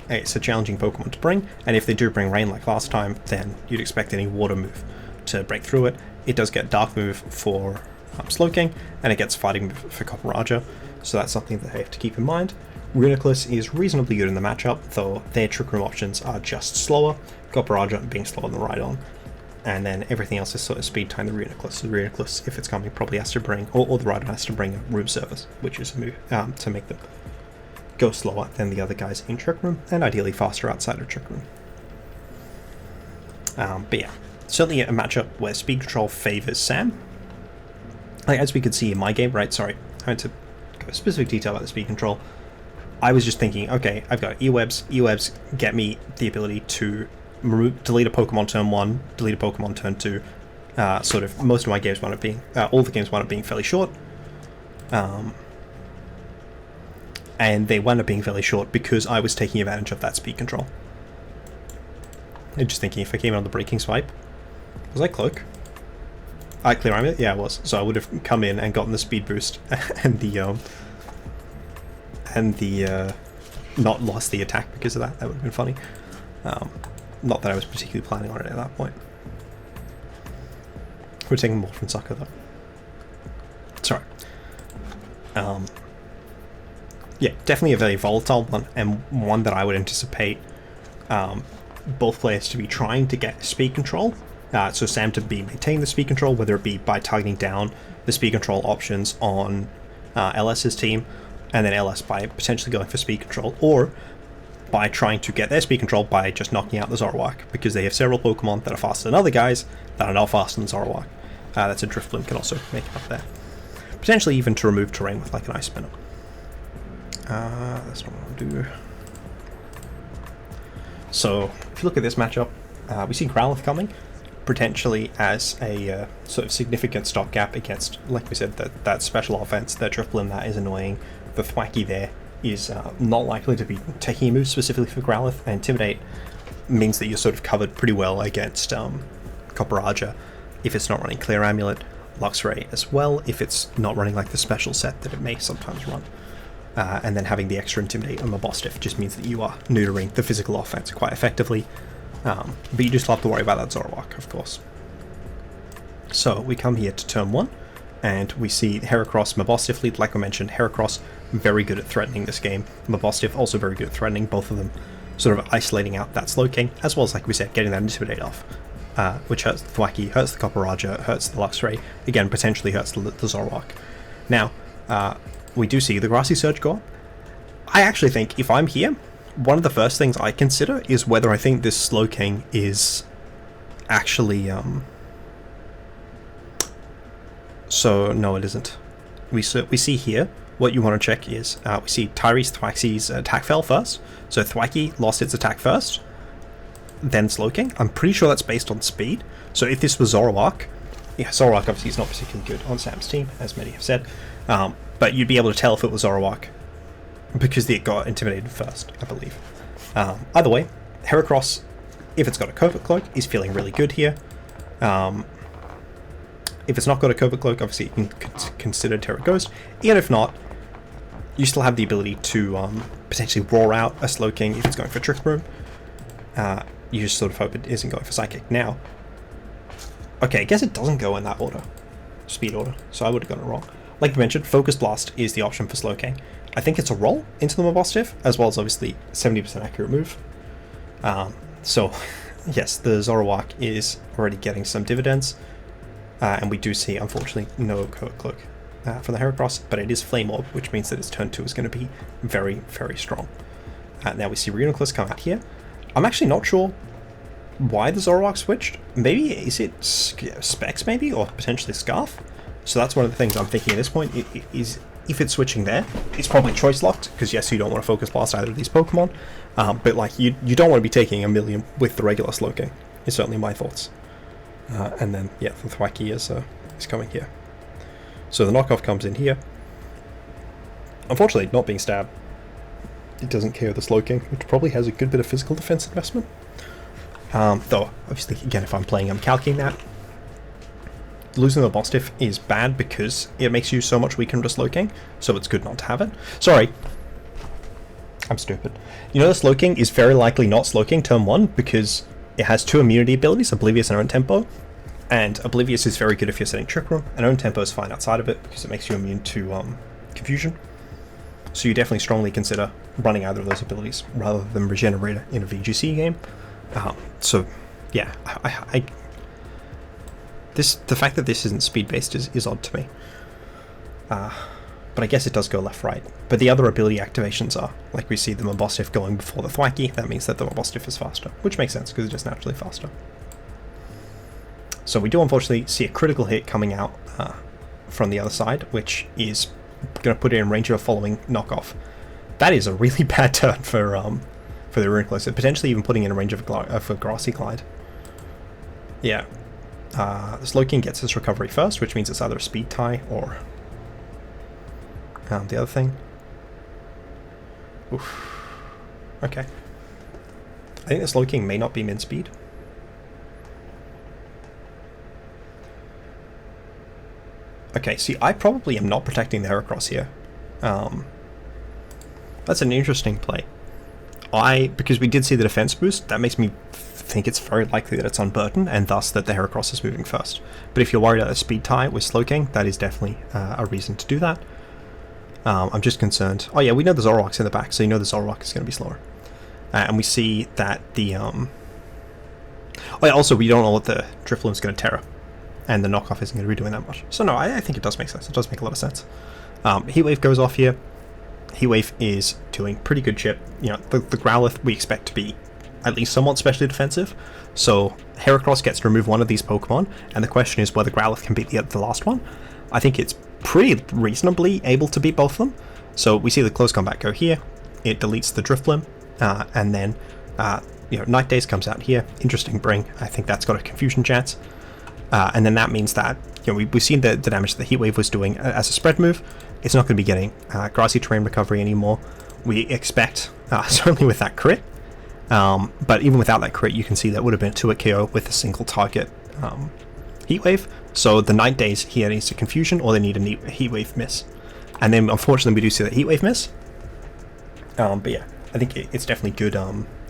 it's a challenging Pokemon to bring. And if they do bring Rain like last time, then you'd expect any water move to break through it. It does get Dark move for Slowking, and it gets Fighting move for Copperajah, so that's something that I have to keep in mind. Reuniclus is reasonably good in the matchup, though their Trick Room options are just slower, Copperajah being slower than Rhydon. And then everything else is sort of speed time the Reuniclus. So the Reuniclus, if it's coming, probably has to bring, or the Rhydon has to bring a Room Service, which is a move to make them go slower than the other guys in Trick Room, and ideally faster outside of Trick Room. But yeah, certainly a matchup where Speed Control favors Sam. like, as we could see in my game, right? Sorry, I had to go specific detail about the speed control. I was just thinking, okay, I've got earwebs. Earwebs get me the ability to delete a Pokemon turn 1, delete a Pokemon turn 2. Sort of most of my games wound up being, all the games wound up being fairly short. And they wound up being fairly short because I was taking advantage of that speed control. And just thinking, if I came in on the Breaking Swipe, was I Cloak? I Clear Amulet? Yeah, I was. So I would have come in and gotten the speed boost and the not lost the attack because of that. That would have been funny. Not that I was particularly planning on it at that point. We're taking more from Sucker though. Sorry. Yeah, definitely a very volatile one, and one that I would anticipate both players to be trying to get speed control. So Sam to be maintaining the speed control, whether it be by targeting down the speed control options on LS's team, and then LS by potentially going for speed control, or by trying to get their speed control by just knocking out the Zoroark, because they have several Pokemon that are faster than other guys that are not faster than Zoroark. That's a Drifloon can also make it up there. Potentially even to remove terrain with like an Ice Spinner. That's not what I'll do. So, if you look at this matchup, we see Growlithe coming, potentially as a sort of significant stopgap against, like we said, that special offense, that Drifloon that is annoying. The Thwacky there is not likely to be taking a move specifically for Growlithe, and Intimidate means that you're sort of covered pretty well against Copperaja if it's not running Clear Amulet, Luxray as well if it's not running like the special set that it may sometimes run. And then having the extra Intimidate on Mabostiff just means that you are neutering the physical offense quite effectively. But you just have to worry about that Zoroark, of course. So we come here to turn 1, and we see Heracross, Mabostiff lead. Like I mentioned, Heracross very good at threatening this game. Mabostiff also very good at threatening, both of them sort of isolating out that Slowking, as well as, like we said, getting that Intimidate off. Which hurts the Thwacky, hurts the Copperaja, hurts the Luxray, again, potentially hurts the Zoroark. Now, we do see the Grassy Surge go up. I actually think if I'm here, one of the first things I consider is whether I think this Slowking is actually, so, no it isn't. We see here, what you want to check is, we see Tyrese Thwaxy's attack fell first, so Thwacky lost its attack first, then Slowking. I'm pretty sure that's based on speed, so if this was Zoroark, yeah, Zoroark obviously is not particularly good on Sam's team, as many have said, but you'd be able to tell if it was Zoroark, because it got intimidated first, I believe. Either way, Heracross, if it's got a Covert Cloak, is feeling really good here. If it's not got a Covert Cloak, obviously you can consider Terra Ghost. Even if not, you still have the ability to potentially roar out a Slowking if it's going for Trick Room. You just sort of hope it isn't going for Psychic. Now, okay, I guess it doesn't go in that order, speed order, so I would have got it wrong. Like I mentioned, Focus Blast is the option for Slowking. I think it's a roll into the Mabostiff, as well as obviously 70% accurate move. So, yes, the Zoroark is already getting some dividends, and we do see, unfortunately, no Covert Cloak for the Heracross, but it is Flame Orb, which means that its turn 2 is going to be very, very strong. Now we see Reuniclus come out here. I'm actually not sure why the Zoroark switched. Maybe, is it Specs maybe, or potentially Scarf? So that's one of the things I'm thinking at this point, is if it's switching there, it's probably choice locked, because yes, you don't want to Focus Blast either of these Pokemon, but like, you don't want to be taking a million with the regular Slowking, is certainly my thoughts. And then, yeah, the Thwacky is coming here. So the knockoff comes in here. Unfortunately, not being stabbed, it doesn't KO the Slowking, which probably has a good bit of physical defense investment. Though, obviously, again, if I'm playing, I'm calculating that. Losing the Mabostiff is bad because it makes you so much weaker to Slowking, so it's good not to have it. Sorry. I'm stupid. You know, the Slowking is very likely not Slowking turn 1 because it has 2 immunity abilities, Oblivious and Own Tempo. And Oblivious is very good if you're setting Trick Room, and Own Tempo is fine outside of it because it makes you immune to Confusion. So you definitely strongly consider running either of those abilities rather than Regenerator in a VGC game. So, yeah, the fact that this isn't speed-based is odd to me. But I guess it does go left-right. But the other ability activations are, like we see the Mabostiff going before the Thwacky, that means that the Mabostiff is faster, which makes sense because it's just naturally faster. So we do unfortunately see a critical hit coming out from the other side, which is going to put it in range of a following knockoff. That is a really bad turn for the Reuniclus, and potentially even putting it in range of a Grassy Glide. Yeah. The Slowking gets its recovery first, which means it's either a speed tie or the other thing. Oof. Okay. I think the Slowking may not be min speed. Okay, see, I probably am not protecting the Heracross here. That's an interesting play. Because we did see the defense boost, that makes me think it's very likely that it's unburdened, and thus that the Heracross is moving first. But if you're worried about a speed tie with Slowking, that is definitely a reason to do that. I'm just concerned. Oh yeah, we know the Zoroark's in the back, so you know the Zoroark is going to be slower. And we see that the... Oh yeah, also we don't know what the Drifloon's going to Terra, and the knockoff isn't going to be doing that much. So no, I think it does make sense. It does make a lot of sense. Heat Wave goes off here. Heat Wave is doing pretty good chip. You know, the Growlithe we expect to be at least somewhat specially defensive. So Heracross gets to remove one of these Pokemon, and the question is whether Growlithe can beat the last one. I think it's pretty reasonably able to beat both of them. So we see the close combat go here. It deletes the Drifloon, and then you know, Night Days comes out here. Interesting bring. I think that's got a confusion chance. And then that means that, you know, we've seen the damage that the Heat Wave was doing as a spread move. It's not going to be getting grassy terrain recovery anymore. We expect, certainly with that crit, but even without that crit, you can see that would have been a 2-hit KO with a single target Heat Wave. So the Night Days here needs a confusion, or they need a Heat Wave miss. And then unfortunately we do see that Heat Wave miss. But yeah, I think it's definitely good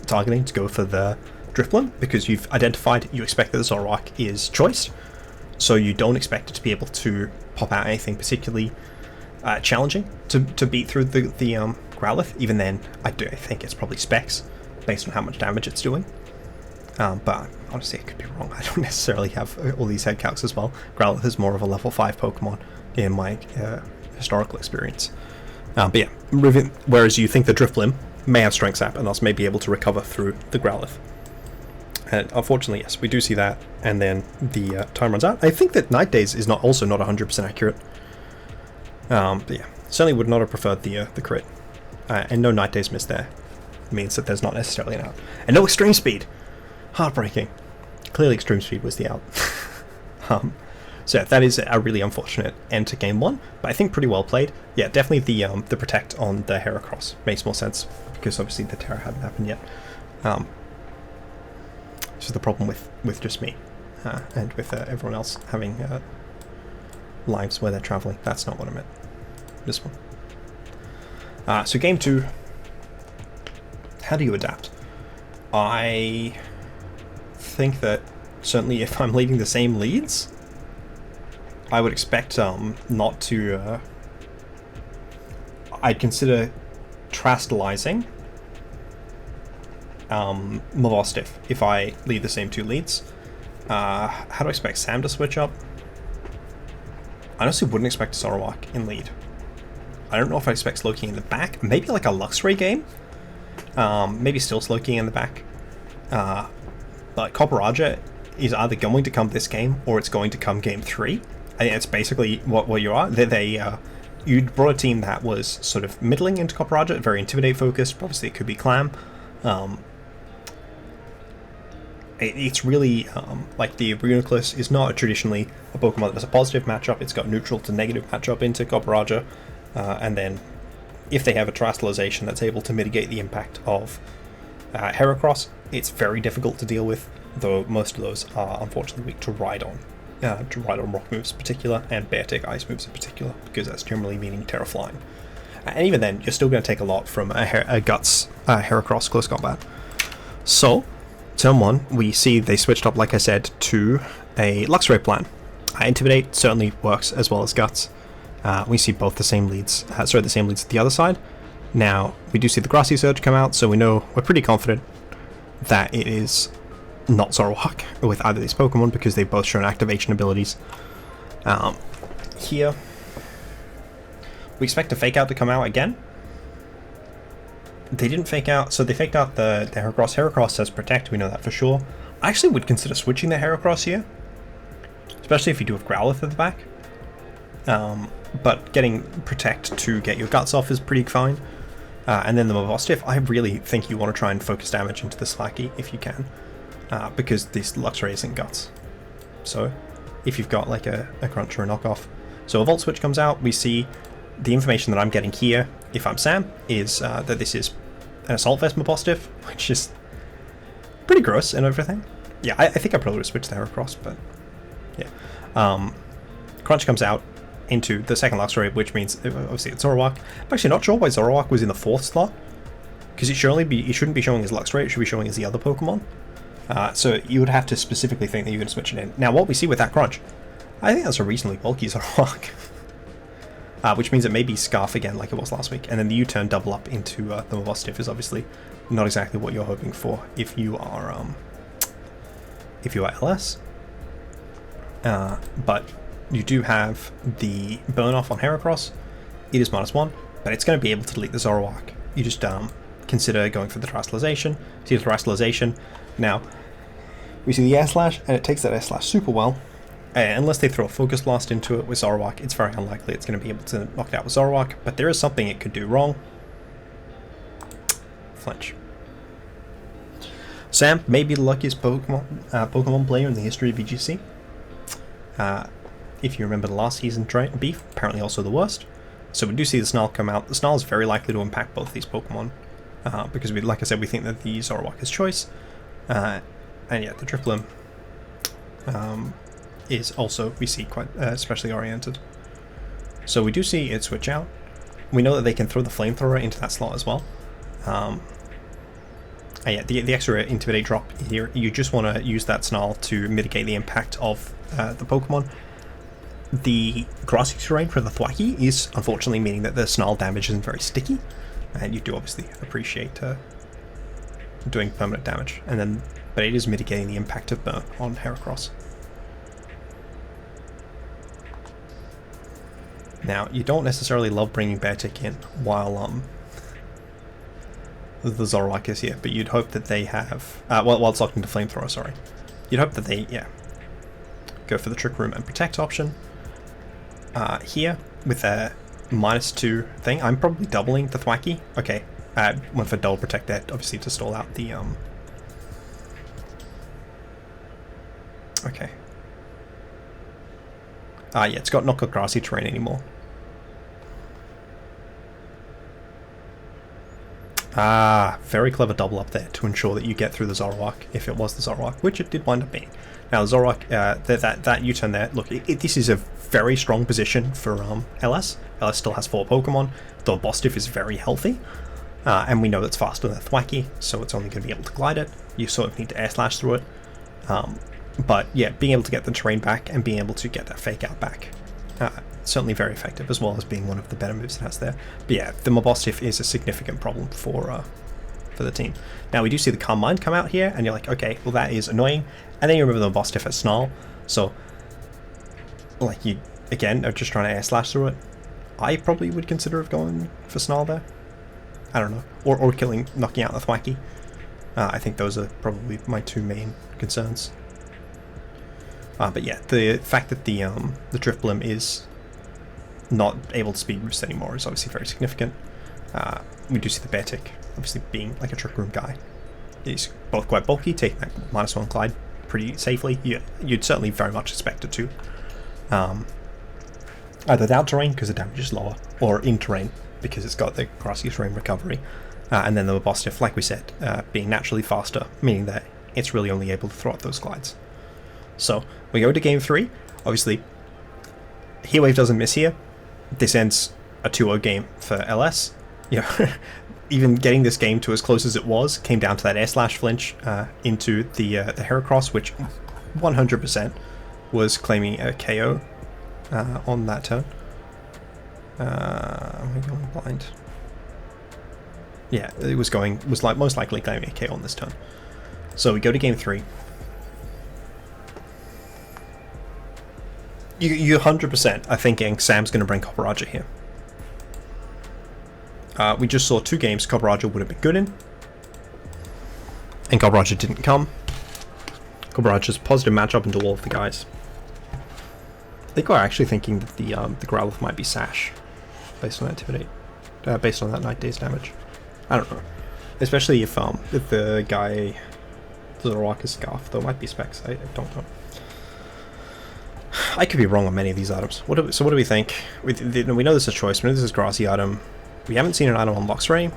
targeting to go for the Drifloon, because you've identified, you expect that the Zoroark is choiced, so you don't expect it to be able to pop out anything particularly challenging to beat through the Growlithe. Even then, I think it's probably specs based on how much damage it's doing. But honestly, it could be wrong. I don't necessarily have all these head calcs as well. Growlithe is more of a level 5 Pokemon in my historical experience. But yeah, whereas you think the Drifloon may have Strength Sap and thus may be able to recover through the Growlithe. And unfortunately, yes, we do see that, and then the time runs out. I think that Night Days is also not 100% accurate. But yeah, certainly would not have preferred the crit. And no Night Days miss there means that there's not necessarily an out. And no Extreme Speed! Heartbreaking. Clearly Extreme Speed was the out. So yeah, that is a really unfortunate end to Game 1, but I think pretty well played. Yeah, definitely the Protect on the Heracross makes more sense, because obviously the Terra hadn't happened yet. This is the problem with just me, and with everyone else having lives where they're traveling. That's not what I meant. This one. So Game 2, how do you adapt? I think that certainly if I'm leading the same leads, I would expect not to... I'd consider Trastalizing Mavostiff if I lead the same two leads. How do I expect Sam to switch up? I honestly wouldn't expect Zoroark in lead. I don't know if I expect Slowking in the back. Maybe like a Luxray game? Maybe still Slowking in the back. But Copperaja is either going to come this game or it's going to come Game 3. I think that's basically what you are. You brought a team that was sort of middling into Copperaja, very Intimidate focused. Obviously it could be Clam. It's really like the Reuniclus is not traditionally a Pokemon that has a positive matchup. It's got neutral to negative matchup into Copperaja, and then if they have a Trastalization that's able to mitigate the impact of Heracross, it's very difficult to deal with, though most of those are unfortunately weak to Rhydon. To Rhydon rock moves in particular, and Beartic ice moves in particular, because that's generally meaning Terra Flying. And even then, you're still going to take a lot from a Guts Heracross close combat. So, turn 1, we see they switched up, like I said, to a Luxray plan. Intimidate certainly works as well as Guts. We see both the same leads, the same leads at the other side. Now, we do see the Grassy Surge come out, so we're pretty confident that it is not Zoroark with either of these Pokemon, because they've both shown activation abilities. Here, we expect a Fake Out to come out again. They didn't Fake Out, so they faked out the Heracross. Heracross says Protect, we know that for sure. I actually would consider switching the Heracross here, especially if you do have Growlithe at the back. But getting Protect to get your guts off is pretty fine. And then the Mabostiff, I really think you want to try and focus damage into the Slacky if you can, because this Luxray isn't guts. So if you've got like a Crunch or a knockoff. So a Volt Switch comes out, we see the information that I'm getting here, if I'm Sam, is that this is an Assault Vest Mabostiff, which is pretty gross and everything. Yeah, I think I probably would have switched there across, but yeah. Crunch comes out into the second Luxray, which means obviously it's Zoroark. I'm actually not sure why Zoroark was in the 4th slot, because it shouldn't be showing as Luxray, it should be showing as the other Pokemon. So you would have to specifically think that you're going to switch it in. Now what we see with that Crunch, I think that's a reasonably bulky Zoroark. Which means it may be Scarf again like it was last week, and then the U-turn double up into the Mabostiff is obviously not exactly what you're hoping for if you are LS. But you do have the burn off on Heracross. It is -1, but it's going to be able to delete the Zoroark. You just consider going for the Terastallization. See the Terastallization. Now, we see the Air Slash, and it takes that Air Slash super well. Unless they throw a Focus Blast into it with Zoroark, it's very unlikely it's going to be able to knock it out with Zoroark, but there is something it could do wrong. Flinch. Sam may be the luckiest Pokemon player in the history of VGC. If you remember the last season beef, apparently also the worst. So we do see the Snarl come out. The Snarl is very likely to impact both these Pokemon, because like I said, we think that the Zoroark is choice. And yeah, the Drifblim is also, we see, quite specially oriented. So we do see it switch out. We know that they can throw the Flamethrower into that slot as well. And yeah, the extra Intimidate drop here, you just want to use that Snarl to mitigate the impact of the Pokemon. The grassy terrain for the Thwacky is unfortunately meaning that the Snarl damage isn't very sticky, and you do obviously appreciate doing permanent damage, but it is mitigating the impact of burn on Heracross. Now, you don't necessarily love bringing Beartick in while the Zoroark is here, but you'd hope that they have, while it's locking to Flamethrower, sorry. You'd hope that they, go for the Trick Room and Protect option. Here, with a -2 thing, I'm probably doubling the Thwacky. Okay, went for double Protect there, obviously to stall out the, okay. Yeah, it's got not got grassy terrain anymore. Very clever double up there to ensure that you get through the Zoroark, if it was the Zoroark, which it did wind up being. Now the Zoroark, that U-turn there, look, this is a very strong position for LS. LS still has 4 Pokemon, the Mabostiff is very healthy, and we know it's faster than Thwacky, so it's only going to be able to glide it. You sort of need to Air Slash through it. But yeah, being able to get the terrain back and being able to get that Fake Out back, certainly very effective, as well as being one of the better moves it has there. But yeah, the Mabostiff is a significant problem for the team. Now we do see the Calm Mind come out here, and you're like, okay, well that is annoying. And then you remember the Mabostiff as Snarl, so like you again are just trying to Air Slash through it. I probably would consider going for Snarl there. I don't know, or knocking out the Thwacky. I think those are probably my 2 main concerns. But yeah, the fact that the Drifblim is not able to speed boost anymore is obviously very significant. We do see the Beartick obviously being like a Trick Room guy. He's both quite bulky, taking that -1 glide pretty safely. You'd certainly very much expect it to. Either without terrain because the damage is lower, or in terrain because it's got the grassy terrain recovery. And then the Mabostiff, like we said, being naturally faster, meaning that it's really only able to throw out those glides. So we go to game 3. Obviously, Heatwave doesn't miss here. This ends a 2-0 game for LS. You know, even getting this game to as close as it was came down to that Air Slash flinch into the Heracross, which 100% was claiming a KO on that turn. Am I going blind? Yeah, it was most likely claiming a KO on this turn. So we go to game 3. You 100% are thinking Sam's going to bring Copperajah here. We just saw 2 games Copperajah would have been good in, and Copperajah didn't come. Copperajah's positive matchup into all of the guys think we're actually thinking that the Growlithe might be Sash, based on that Intimidate, based on that Night Daze damage. I don't know. Especially if the guy does a rock Scarf, though it might be Specs. I don't know. I could be wrong on many of these items. So what do we think? We know this is choice. We know this is grassy item. We haven't seen an item on Luxray.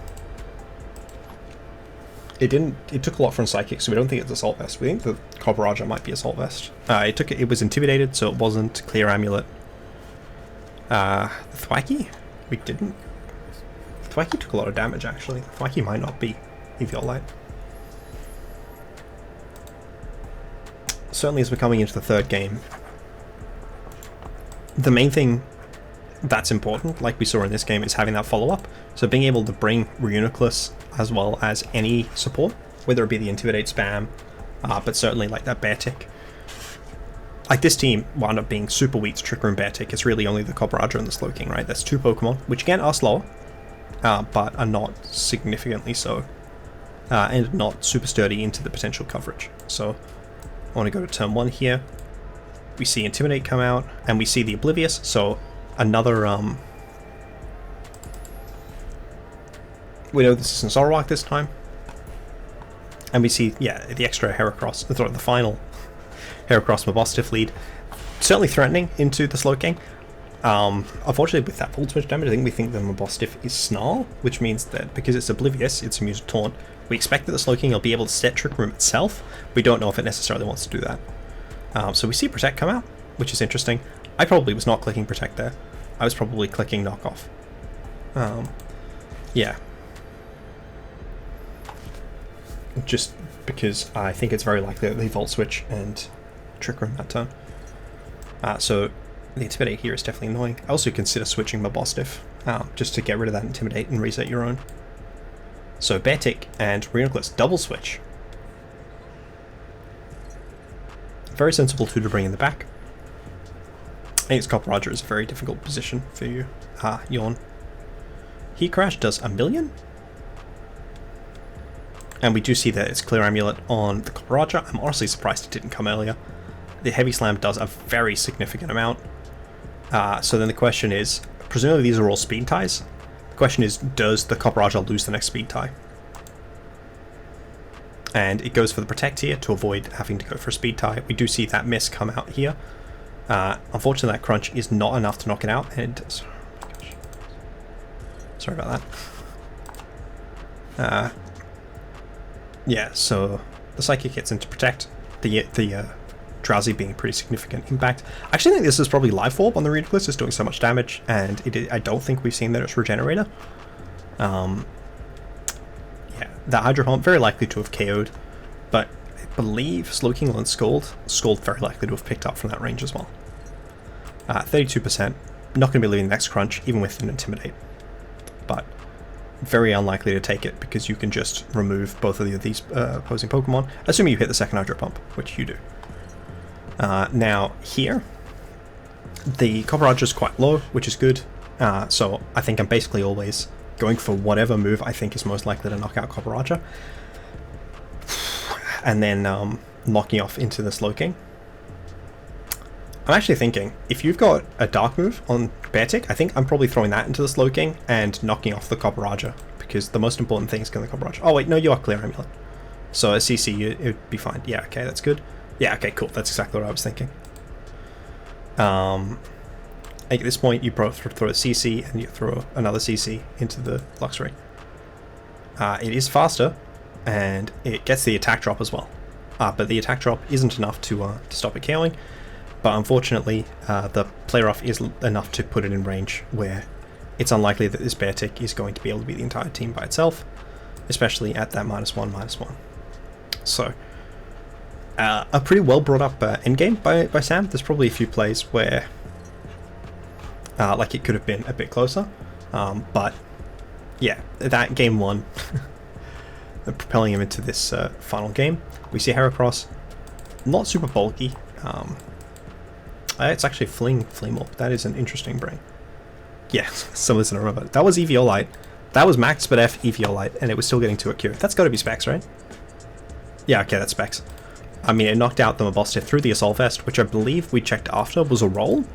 It took a lot from Psychic, so we don't think it's Assault Vest. We think the Copperajah might be Assault Vest. It was Intimidated, so it wasn't Clear Amulet. Thwacky? We didn't. Thwacky took a lot of damage, actually. Thwacky might not be Eviolite. Certainly as we're coming into the third game, the main thing that's important, like we saw in this game, is having that follow-up. So being able to bring Reuniclus as well as any support, whether it be the Intimidate spam, but certainly like that Bear Tick. Like this team wound up being super weak to Trick Room Bear Tick. It's really only the Copperajah and the Slowking, right? That's two Pokemon, which again are slower, but are not significantly so, and not super sturdy into the potential coverage. So I want to go to turn 1 here. We see Intimidate come out, and we see the Oblivious, so another, we know this isn't Zoroark this time. And we see, yeah, the extra Heracross, the final Heracross Mabostiff lead. Certainly threatening into the Slowking. Unfortunately, with that Volt Switch damage, we think the Mabostiff is Snarl, which means that because it's Oblivious, it's immune to Taunt. We expect that the Slowking will be able to set Trick Room itself. We don't know if it necessarily wants to do that. So we see Protect come out, which is interesting. I probably was not clicking Protect there. I was probably clicking Knockoff. Yeah. Just because I think it's very likely that they Volt Switch and Trick Room that turn. So the Intimidate here is definitely annoying. I also consider switching Mabostiff, just to get rid of that Intimidate and reset your own. So Bear Tick and Reuniclus double switch. Very sensible to bring in the back. I think Copperajah is a very difficult position for you. Yawn. Heat Crash does 1,000,000. And we do see that it's Clear Amulet on the Copperajah. I'm honestly surprised it didn't come earlier. The Heavy Slam does a very significant amount. So then the question is, presumably these are all speed ties. The question is, does the Copperajah lose the next speed tie? And it goes for the Protect here to avoid having to go for a speed tie. We do see that miss come out here. Unfortunately, that Crunch is not enough to knock it out. And sorry about that. Yeah, so the Psychic hits into Protect. The Drowsy being a pretty significant impact. I actually think this is probably Life Orb on the Reuniclus. It's doing so much damage, and I don't think we've seen that it's Regenerator. Yeah, that Hydro Pump very likely to have KO'd, but I believe Slowking and Scald very likely to have picked up from that range as well. 32%. Not going to be leaving the next Crunch, even with an Intimidate. But very unlikely to take it, because you can just remove both of these opposing Pokemon, assuming you hit the second Hydro Pump, which you do. Now, here, the Copperajah is quite low, which is good. So I think I'm basically always going for whatever move I think is most likely to knock out Copperajah. And then knocking off into the Slowking. I'm actually thinking, if you've got a Dark move on Bear Tick, I think I'm probably throwing that into the Slowking and knocking off the Copperajah, because the most important thing is killing the Copperajah. Oh wait, no, you are Clear Amulet. So a CC, it would be fine. Yeah, okay, that's good. Yeah, okay, cool. That's exactly what I was thinking. At this point, you throw a CC and you throw another CC into the Luxray. It is faster, and it gets the attack drop as well. But the attack drop isn't enough to stop it KOing. But unfortunately, the play rough is enough to put it in range where it's unlikely that this Bear Tick is going to be able to beat the entire team by itself, especially at that -1/-1. So, a pretty well brought up endgame by Sam. There's probably a few plays where like it could have been a bit closer, but yeah, that game 1 propelling him into this final game. We see Heracross, not super bulky. It's actually Fleamorp. That is an interesting brain. Yeah, some of this I don't remember. That was Eviolite. That was Max but F Eviolite, and it was still getting to a Q. That's got to be Specs, right? Yeah, okay, that's Specs. I mean, it knocked out the Mabostiff through the Assault Vest, which I believe we checked after was a roll.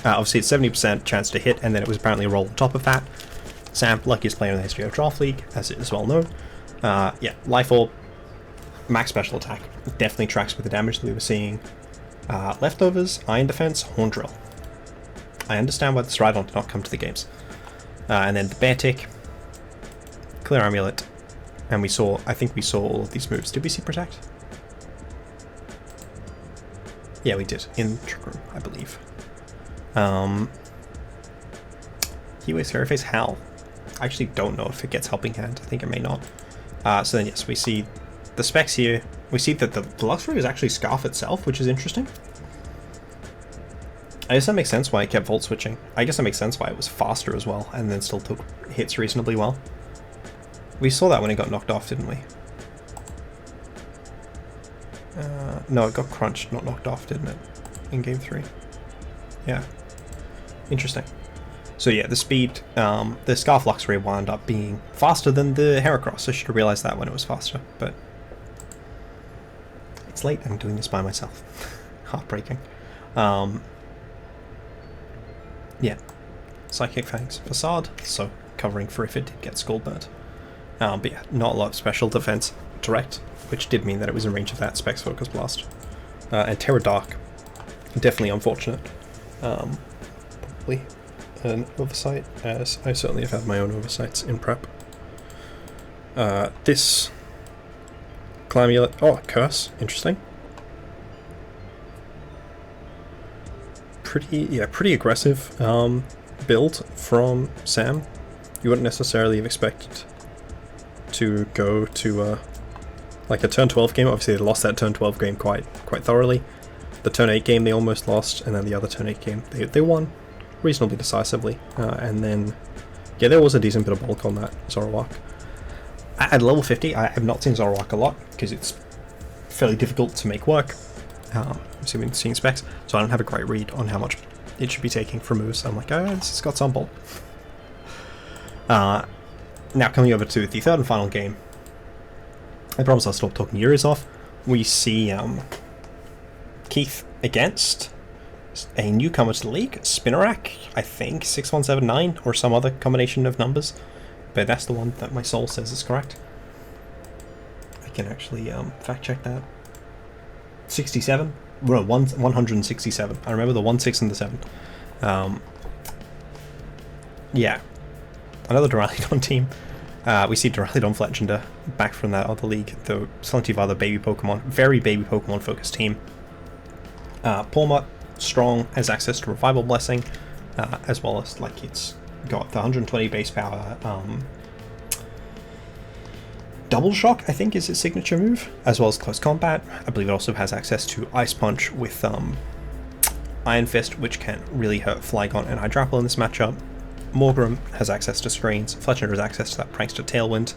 Obviously, it's 70% chance to hit, and then it was apparently a roll on top of that. Sam, luckiest player in the history of Draft League, as it is well known. Yeah, Life Orb, max special attack. Definitely tracks with the damage that we were seeing. Leftovers, Iron Defense, Horn Drill. I understand why the Stridon did not come to the games. And then the Bear Tick, Clear Amulet, and I think we saw all of these moves. Did we see Protect? Yeah, we did, in Trick Room, I believe. Keyway's Fairy Face, Howl. I actually don't know if it gets Helping Hand. I think it may not. So then, yes, we see the specs here. We see that the Luxury is actually Scarf itself, which is interesting. I guess that makes sense why it kept Volt Switching. I guess that makes sense why it was faster as well, and then still took hits reasonably well. We saw that when it got knocked off, didn't we? No, it got crunched, not knocked off, didn't it? In Game 3. Yeah. Interesting. So yeah, the speed, the Scarf Luxury wound up being faster than the Heracross. I should have realised that when it was faster, but it's late, I'm doing this by myself. Heartbreaking. Yeah. Psychic Fangs, Facade, so covering for if it did get Skull Burnt. But yeah, not a lot of special defense direct, which did mean that it was in range of that Specs Focus Blast. And Terra Dark, definitely unfortunate. Probably an oversight, as I certainly have had my own oversights in prep. This Glamulet, Curse, interesting. Pretty aggressive build from Sam. You wouldn't necessarily have expected to go to like a turn 12 game. Obviously they lost that turn 12 game quite thoroughly. The turn 8 game they almost lost, and then the other turn 8 game they won reasonably decisively. And then yeah, there was a decent bit of bulk on that Zoroark. At level 50 I have not seen Zoroark a lot because it's fairly difficult to make work. Assuming seeing specs, so I don't have a great read on how much it should be taking from moves. I'm like, oh, this has got some bulk. Now coming over to the third and final game, I promise I'll stop talking your ears off. We see Keith against a newcomer to the league, Spinarak, I think 6179 or some other combination of numbers, but that's the one that my soul says is correct. I can actually fact check that. 67? No, 167. I remember the 1, 6, and the 7. Yeah. Another Duraludon team. We see Duraludon Fletchender back from that other league, though plenty of other baby Pokemon. Very baby Pokemon focused team. Pawmot, strong, has access to Revival Blessing, as well as like it's got the 120 base power. Double Shock, I think, is its signature move, as well as Close Combat. I believe it also has access to Ice Punch with Iron Fist, which can really hurt Flygon and Hydrapple in this matchup. Morgrem has access to Screens, Fletchender has access to that Prankster Tailwind,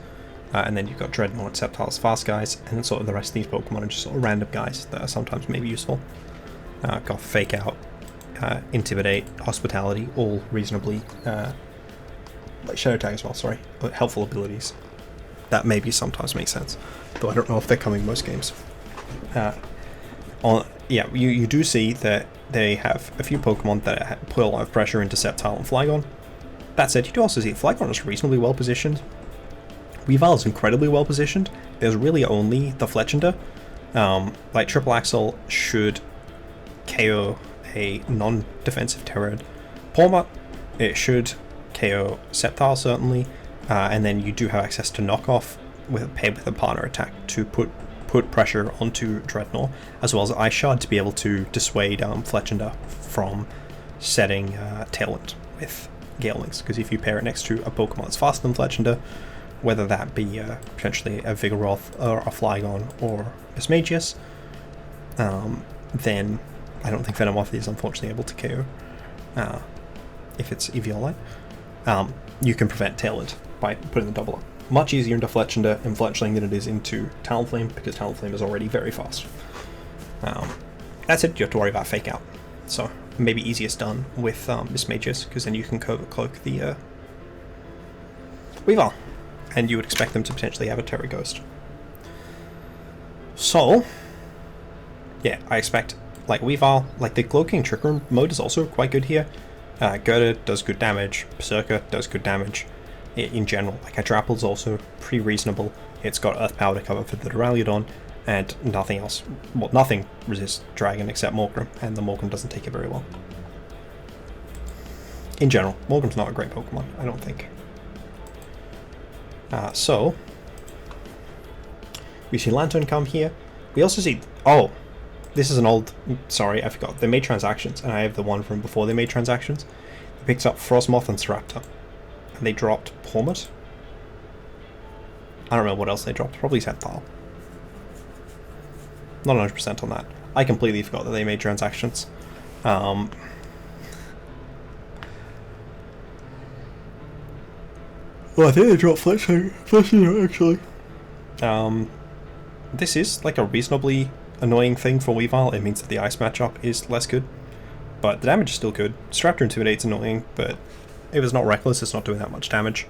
and then you've got Dreadnought, Sceptiles, Fast guys, and then sort of the rest of these Pokemon are just sort of random guys that are sometimes maybe useful. Got Fake Out, Intimidate, Hospitality, all reasonably, like Shadow Tag as well, sorry, but helpful abilities. That maybe sometimes makes sense, though I don't know if they're coming most games. You do see that they have a few Pokemon that put a lot of pressure into Sceptile and Flygon. That said, you do also see Flygon is reasonably well positioned. Weavile is incredibly well positioned. There's really only the Fletchender. Like Triple Axle should KO a non-defensive Terran. Pawmot, it should KO Sceptile certainly. And then you do have access to knockoff with a partner attack to put pressure onto Dreadnought, as well as Ice Shard to be able to dissuade Fletchender from setting Tailwind with Gale Wings. Because if you pair it next to a Pokemon that's faster than Fletchender, whether that be potentially a Vigoroth or a Flygon or a Smagius, then I don't think Venomoth is unfortunately able to KO if it's Eviolite. You can prevent Tailwind by putting the double up. Much easier into Fletchender and Fletchling than it is into Talonflame, because Talonflame is already very fast. That's it, you have to worry about Fake Out. So, maybe easiest done with Mismagius, because then you can cloak the Weavile, and you would expect them to potentially have a Terra Ghost. So, yeah, I expect like Weavile, like the Glow King Trick Room mode is also quite good here. Gerda does good damage, Berserker does good damage in general. Like Hydrapple's also pretty reasonable. It's got Earth Power to cover for the Duraludon, and nothing else. Well, nothing resists Dragon except Morgrem, and the Morgrem doesn't take it very well. In general, Morgrem's not a great Pokemon, I don't think. So, we see Lantern come here. We also see... Oh! This is an old... Sorry, I forgot. They made transactions, and I have the one from before they made transactions. They picked up Frostmoth and Staraptor. And they dropped Pormut. I don't know what else they dropped. Probably Sceptile. Not 100% on that. I completely forgot that they made transactions. Well, I think they dropped Fleshing actually. This is like a reasonably annoying thing for Weavile. It means that the ice matchup is less good, but the damage is still good. Staraptor Intimidate's annoying, but if it's not reckless, it's not doing that much damage.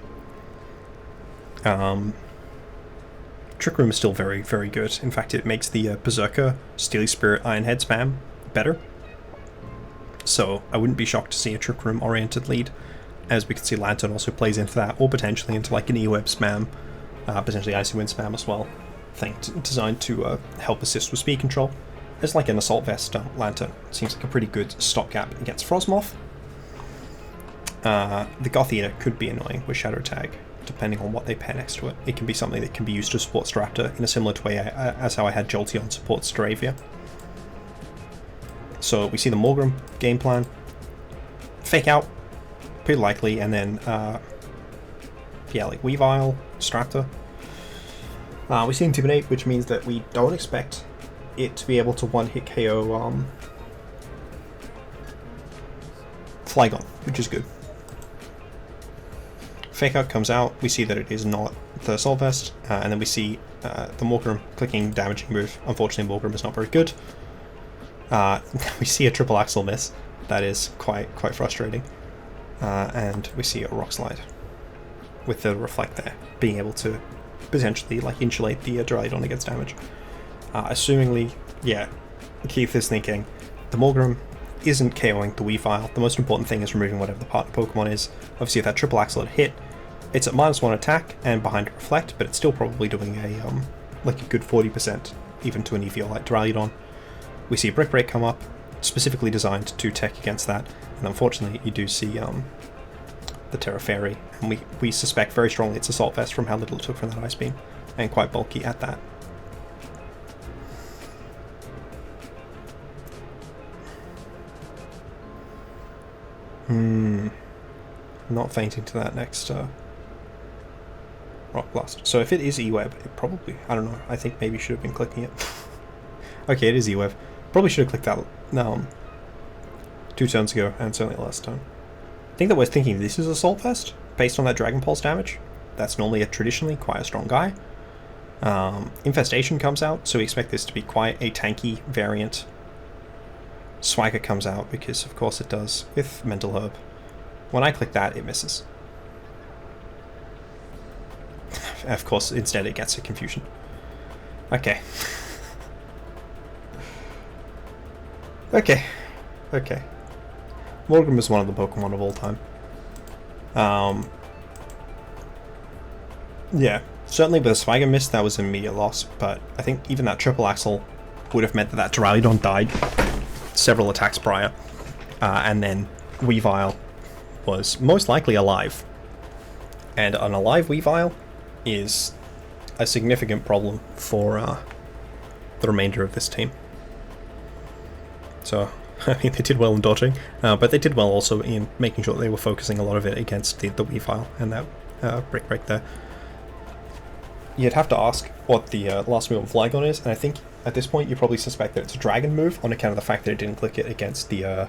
Trick Room is still very, very good. In fact, it makes the Berserker, Steely Spirit, Ironhead spam better. So I wouldn't be shocked to see a Trick Room oriented lead, as we can see Lantern also plays into that, or potentially into like an E-Web spam, potentially Icy Wind spam as well. Thing designed to help assist with speed control. It's like an Assault Vest Lantern. Seems like a pretty good stopgap against Frostmoth. The Goth Eater could be annoying with Shadow Tag, depending on what they pair next to it. It can be something that can be used to support Staraptor in a similar way as how I had Jolteon support Staravia. So we see the Morgrem game plan. Fake Out, pretty likely, and then yeah, like Weavile, Staraptor. We see Intimidate, which means that we don't expect it to be able to one-hit KO Flygon, which is good. Fake Out comes out, we see that it is not the Assault Vest, and then we see the Morgrem clicking damaging move. Unfortunately, Morgrem is not very good. We see a triple axle miss. That is quite frustrating. And we see a Rock Slide with the Reflect there, being able to potentially like insulate the Duraludon against damage. Assumingly, yeah, Keith is thinking the Morgrem isn't KOing the Weavile. The most important thing is removing whatever the partner Pokemon is. Obviously, if that triple axle had hit, it's at -1 attack and behind Reflect, but it's still probably doing a like a good 40% even to an EVO like Duraludon. We see a Brick Break come up, specifically designed to tech against that, and unfortunately, you do see the Terra Fairy, and we suspect very strongly it's Assault Vest from how little it took from that Ice Beam, and quite bulky at that. Not fainting to that next Rock Blast. So if it is E-Web, it probably, I don't know, I think maybe should have been clicking it. Okay, it is E-Web. Probably should have clicked that 2 turns ago, and certainly last time. I think that we're thinking this is Assault Vest, based on that Dragon Pulse damage. That's normally traditionally quite a strong guy. Infestation comes out, so we expect this to be quite a tanky variant. Swagger comes out, because of course it does, with Mental Herb. When I click that, it misses. Of course, instead it gets a Confusion. Okay. Okay. Morgrem is one of the Pokemon of all time. Yeah, certainly with a Swagger miss, that was an immediate loss, but I think even that triple axle would have meant that Duraludon died several attacks prior, and then Weavile was most likely alive. And an alive Weavile is a significant problem for the remainder of this team. So, I mean, they did well in dodging, but they did well also in making sure that they were focusing a lot of it against the Weavile and that Brick Break there. You'd have to ask what the last move on Flygon is, and I think at this point you probably suspect that it's a Dragon move on account of the fact that it didn't click it against the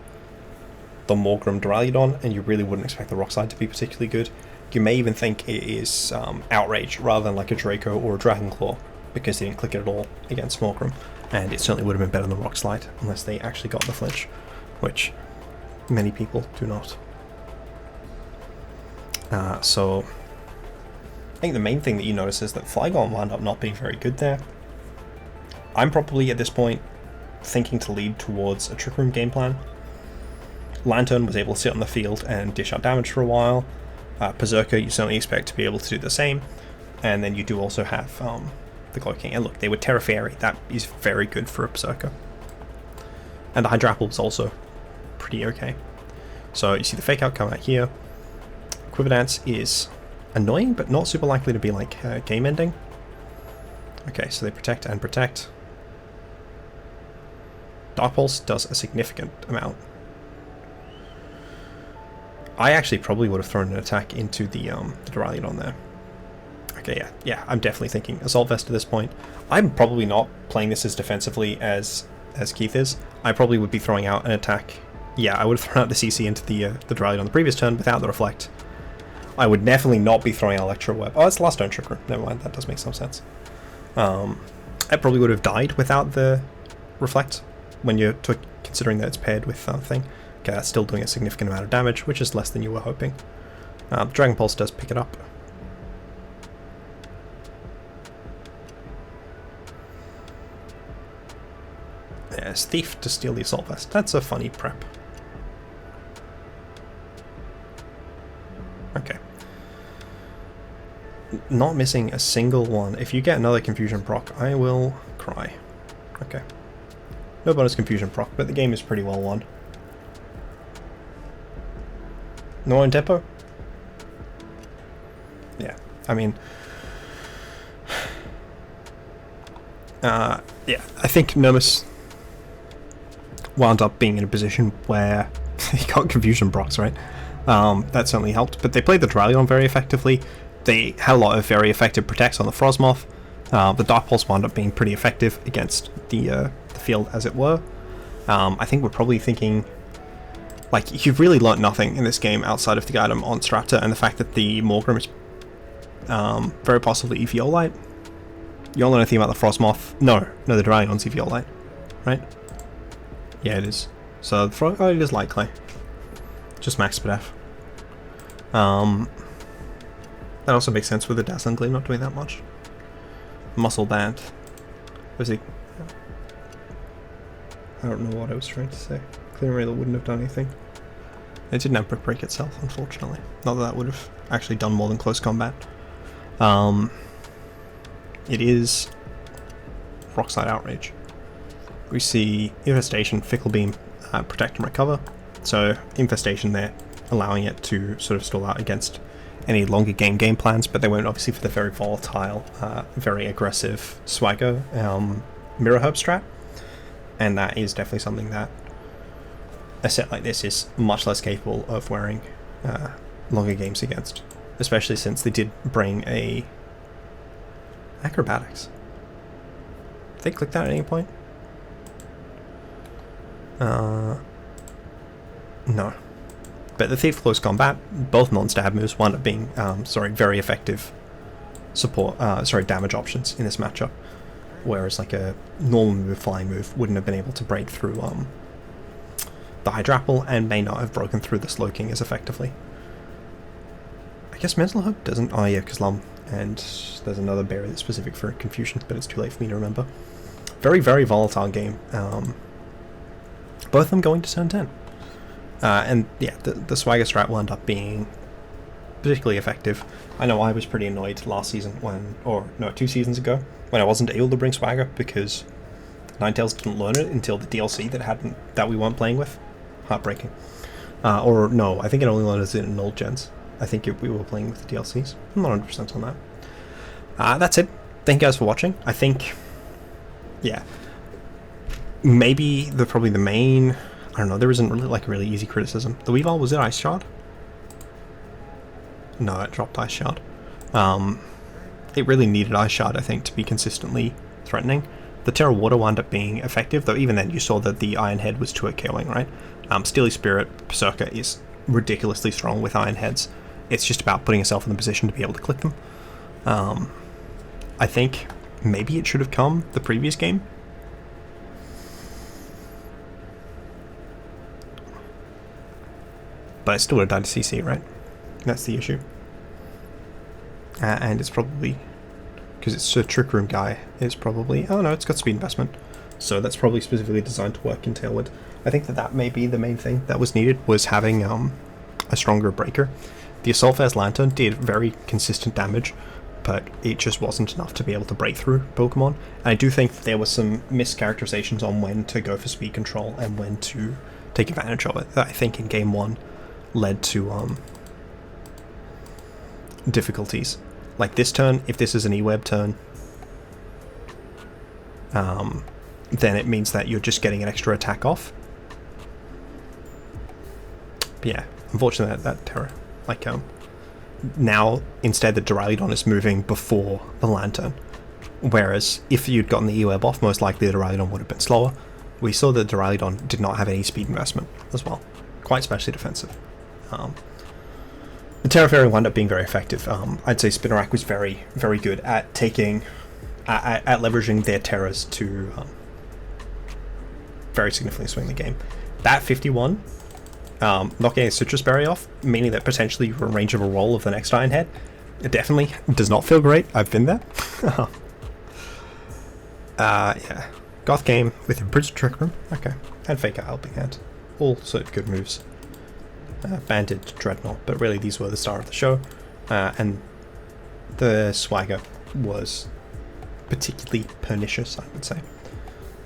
Morgrem Duraludon, and you really wouldn't expect the Rock Slide to be particularly good. You may even think it is Outrage rather than like a Draco or a Dragon Claw, because they didn't click it at all against Morgrem, and it certainly would have been better than Rock Slide, unless they actually got the flinch, which many people do not. So I think the main thing that you notice is that Flygon wound up not being very good there. I'm probably at this point thinking to lead towards a Trick Room game plan. Lantern was able to sit on the field and dish out damage for a while. Berserker, you certainly expect to be able to do the same. And then you do also have the Glow King. And look, they were Terra Fairy. That is very good for a Berserker. And the Hydrapple was also pretty okay. So you see the Fake Out come out here. Quiver Dance is annoying, but not super likely to be like game ending. Okay, so they protect and protect. Dark Pulse does a significant amount. I actually probably would have thrown an attack into the Duraludon there. Okay, yeah, I'm definitely thinking Assault Vest at this point. I'm probably not playing this as defensively as Keith is. I probably would be throwing out an attack. Yeah, I would have thrown out the CC into the Duraludon on the previous turn without the Reflect. I would definitely not be throwing Electro Web. Oh, it's the last turn Trick Room. Never mind, that does make some sense. I probably would have died without the Reflect when you're considering that it's paired with thing. Okay, that's still doing a significant amount of damage, which is less than you were hoping. Dragon Pulse does pick it up. Yes, Thief to steal the Assault Vest. That's a funny prep. Okay. Not missing a single one. If you get another Confusion proc, I will cry. Okay. No bonus Confusion proc, but the game is pretty well won. No in Depot? Yeah, I mean... yeah, I think Nermus wound up being in a position where he got Confusion procs, right? That certainly helped, but they played the Duraludon very effectively. They had a lot of very effective protects on the Frostmoth. The Dark Pulse wound up being pretty effective against the field, as it were. I think we're probably thinking... Like, you've really learnt nothing in this game outside of the item on Straptor and the fact that the Morgrim is very possibly Eviolite. You don't learn anything about the Frostmoth. No, the Duraludon's Eviolite, right? Yeah, it is. So, it is likely. Just max Spadef. That also makes sense with the Dazzling Gleam not doing that much. Muscle Band. Was he? I don't know what I was trying to say. Clear Railer wouldn't have done anything. It didn't have Brick Break itself, unfortunately. Not that that would have actually done more than close combat. It is Rockslide Outrage. We see Infestation, Fickle Beam, Protect and Recover. So Infestation there, allowing it to sort of stall out against any longer game plans, but they won't obviously for the very volatile, very aggressive Swagger Mirror Herb strat. And that is definitely something that a set like this is much less capable of wearing longer games against, especially since they did bring a Acrobatics. Did they click that at any point? No. But the Thief Close Combat, both non-stab moves wound up being very effective support damage options in this matchup, whereas like a normal move, flying move, wouldn't have been able to break through the Hydrapple and may not have broken through the Slow King as effectively. I guess Mental Hub doesn't. Oh yeah, because Lum, and there's another berry that's specific for Confusion, but it's too late for me to remember. Very, very volatile game. Both of them going to turn 10. And yeah, the Swagger strat will end up being particularly effective. I know I was pretty annoyed last season 2 seasons ago, when I wasn't able to bring Swagger because Ninetales didn't learn it until the DLC that we weren't playing with. Heartbreaking. Or no, I think it only learned it in old gens. I think we were playing with the DLCs. I'm not 100% on that. That's it. Thank you guys for watching. I think, yeah, maybe probably the main... I don't know, there isn't really like a really easy criticism. The Weavile, was it Ice Shard? No, it dropped Ice Shard. It really needed Ice Shard, I think, to be consistently threatening. The Terra Water wound up being effective, though even then you saw that the Iron Head was 2-hit KOing, right? Steely Spirit, Berserker is ridiculously strong with Iron Heads. It's just about putting yourself in the position to be able to click them. I think maybe it should have come the previous game. But I still would have died to CC, right? That's the issue. And it's probably... because it's a Trick Room guy, it's probably... Oh no, it's got speed investment. So that's probably specifically designed to work in Tailwind. I think that may be the main thing that was needed, was having a stronger breaker. The Assault Vest Lantern did very consistent damage, but it just wasn't enough to be able to break through Pokemon. And I do think there was some mischaracterizations on when to go for speed control and when to take advantage of it, that I think in Game 1 led to difficulties. Like this turn, if this is an E-Web turn, then it means that you're just getting an extra attack off. But yeah, unfortunately that terror. Like, now instead the Duraludon is moving before the Lantern, whereas if you'd gotten the E-Web off, most likely the Duraludon would have been slower. We saw that the Duraludon did not have any speed investment as well, quite especially defensive. The Terra Fairy wound up being very effective. I'd say Spinarak was very, very good at at leveraging their terrors to very significantly swing the game. That 51, not getting a Citrus Berry off, meaning that potentially you're in range of a roll of the next Iron Head, it definitely does not feel great. I've been there. Yeah. Goth Game with Imprisoned Trick Room. Okay. And Fake Out Helping Hand. All sort of good moves. Banded Dreadnought, but really these were the star of the show. And the Swagger was particularly pernicious, I would say.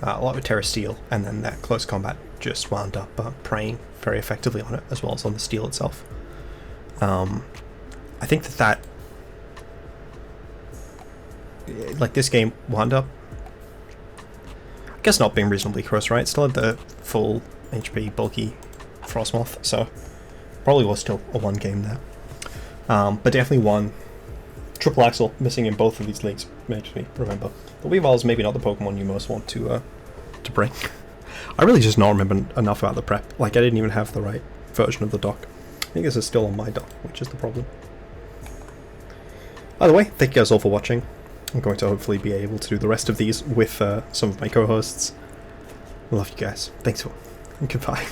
A lot of Terra Steel, and then that close combat just wound up preying very effectively on it, as well as on the steel itself. I think that like this game wound up, I guess, not being reasonably close, right? Still had the full HP bulky Frostmoth, so probably was still a one game there. But definitely one. Triple Axel missing in both of these leagues makes me remember the Weavile's maybe not the Pokemon you most want to bring. I really just not remember enough about the prep. Like, I didn't even have the right version of the dock. I think this is still on my dock, which is the problem. Either way, thank you guys all for watching. I'm going to hopefully be able to do the rest of these with some of my co-hosts. I love you guys. Thanks for. Goodbye.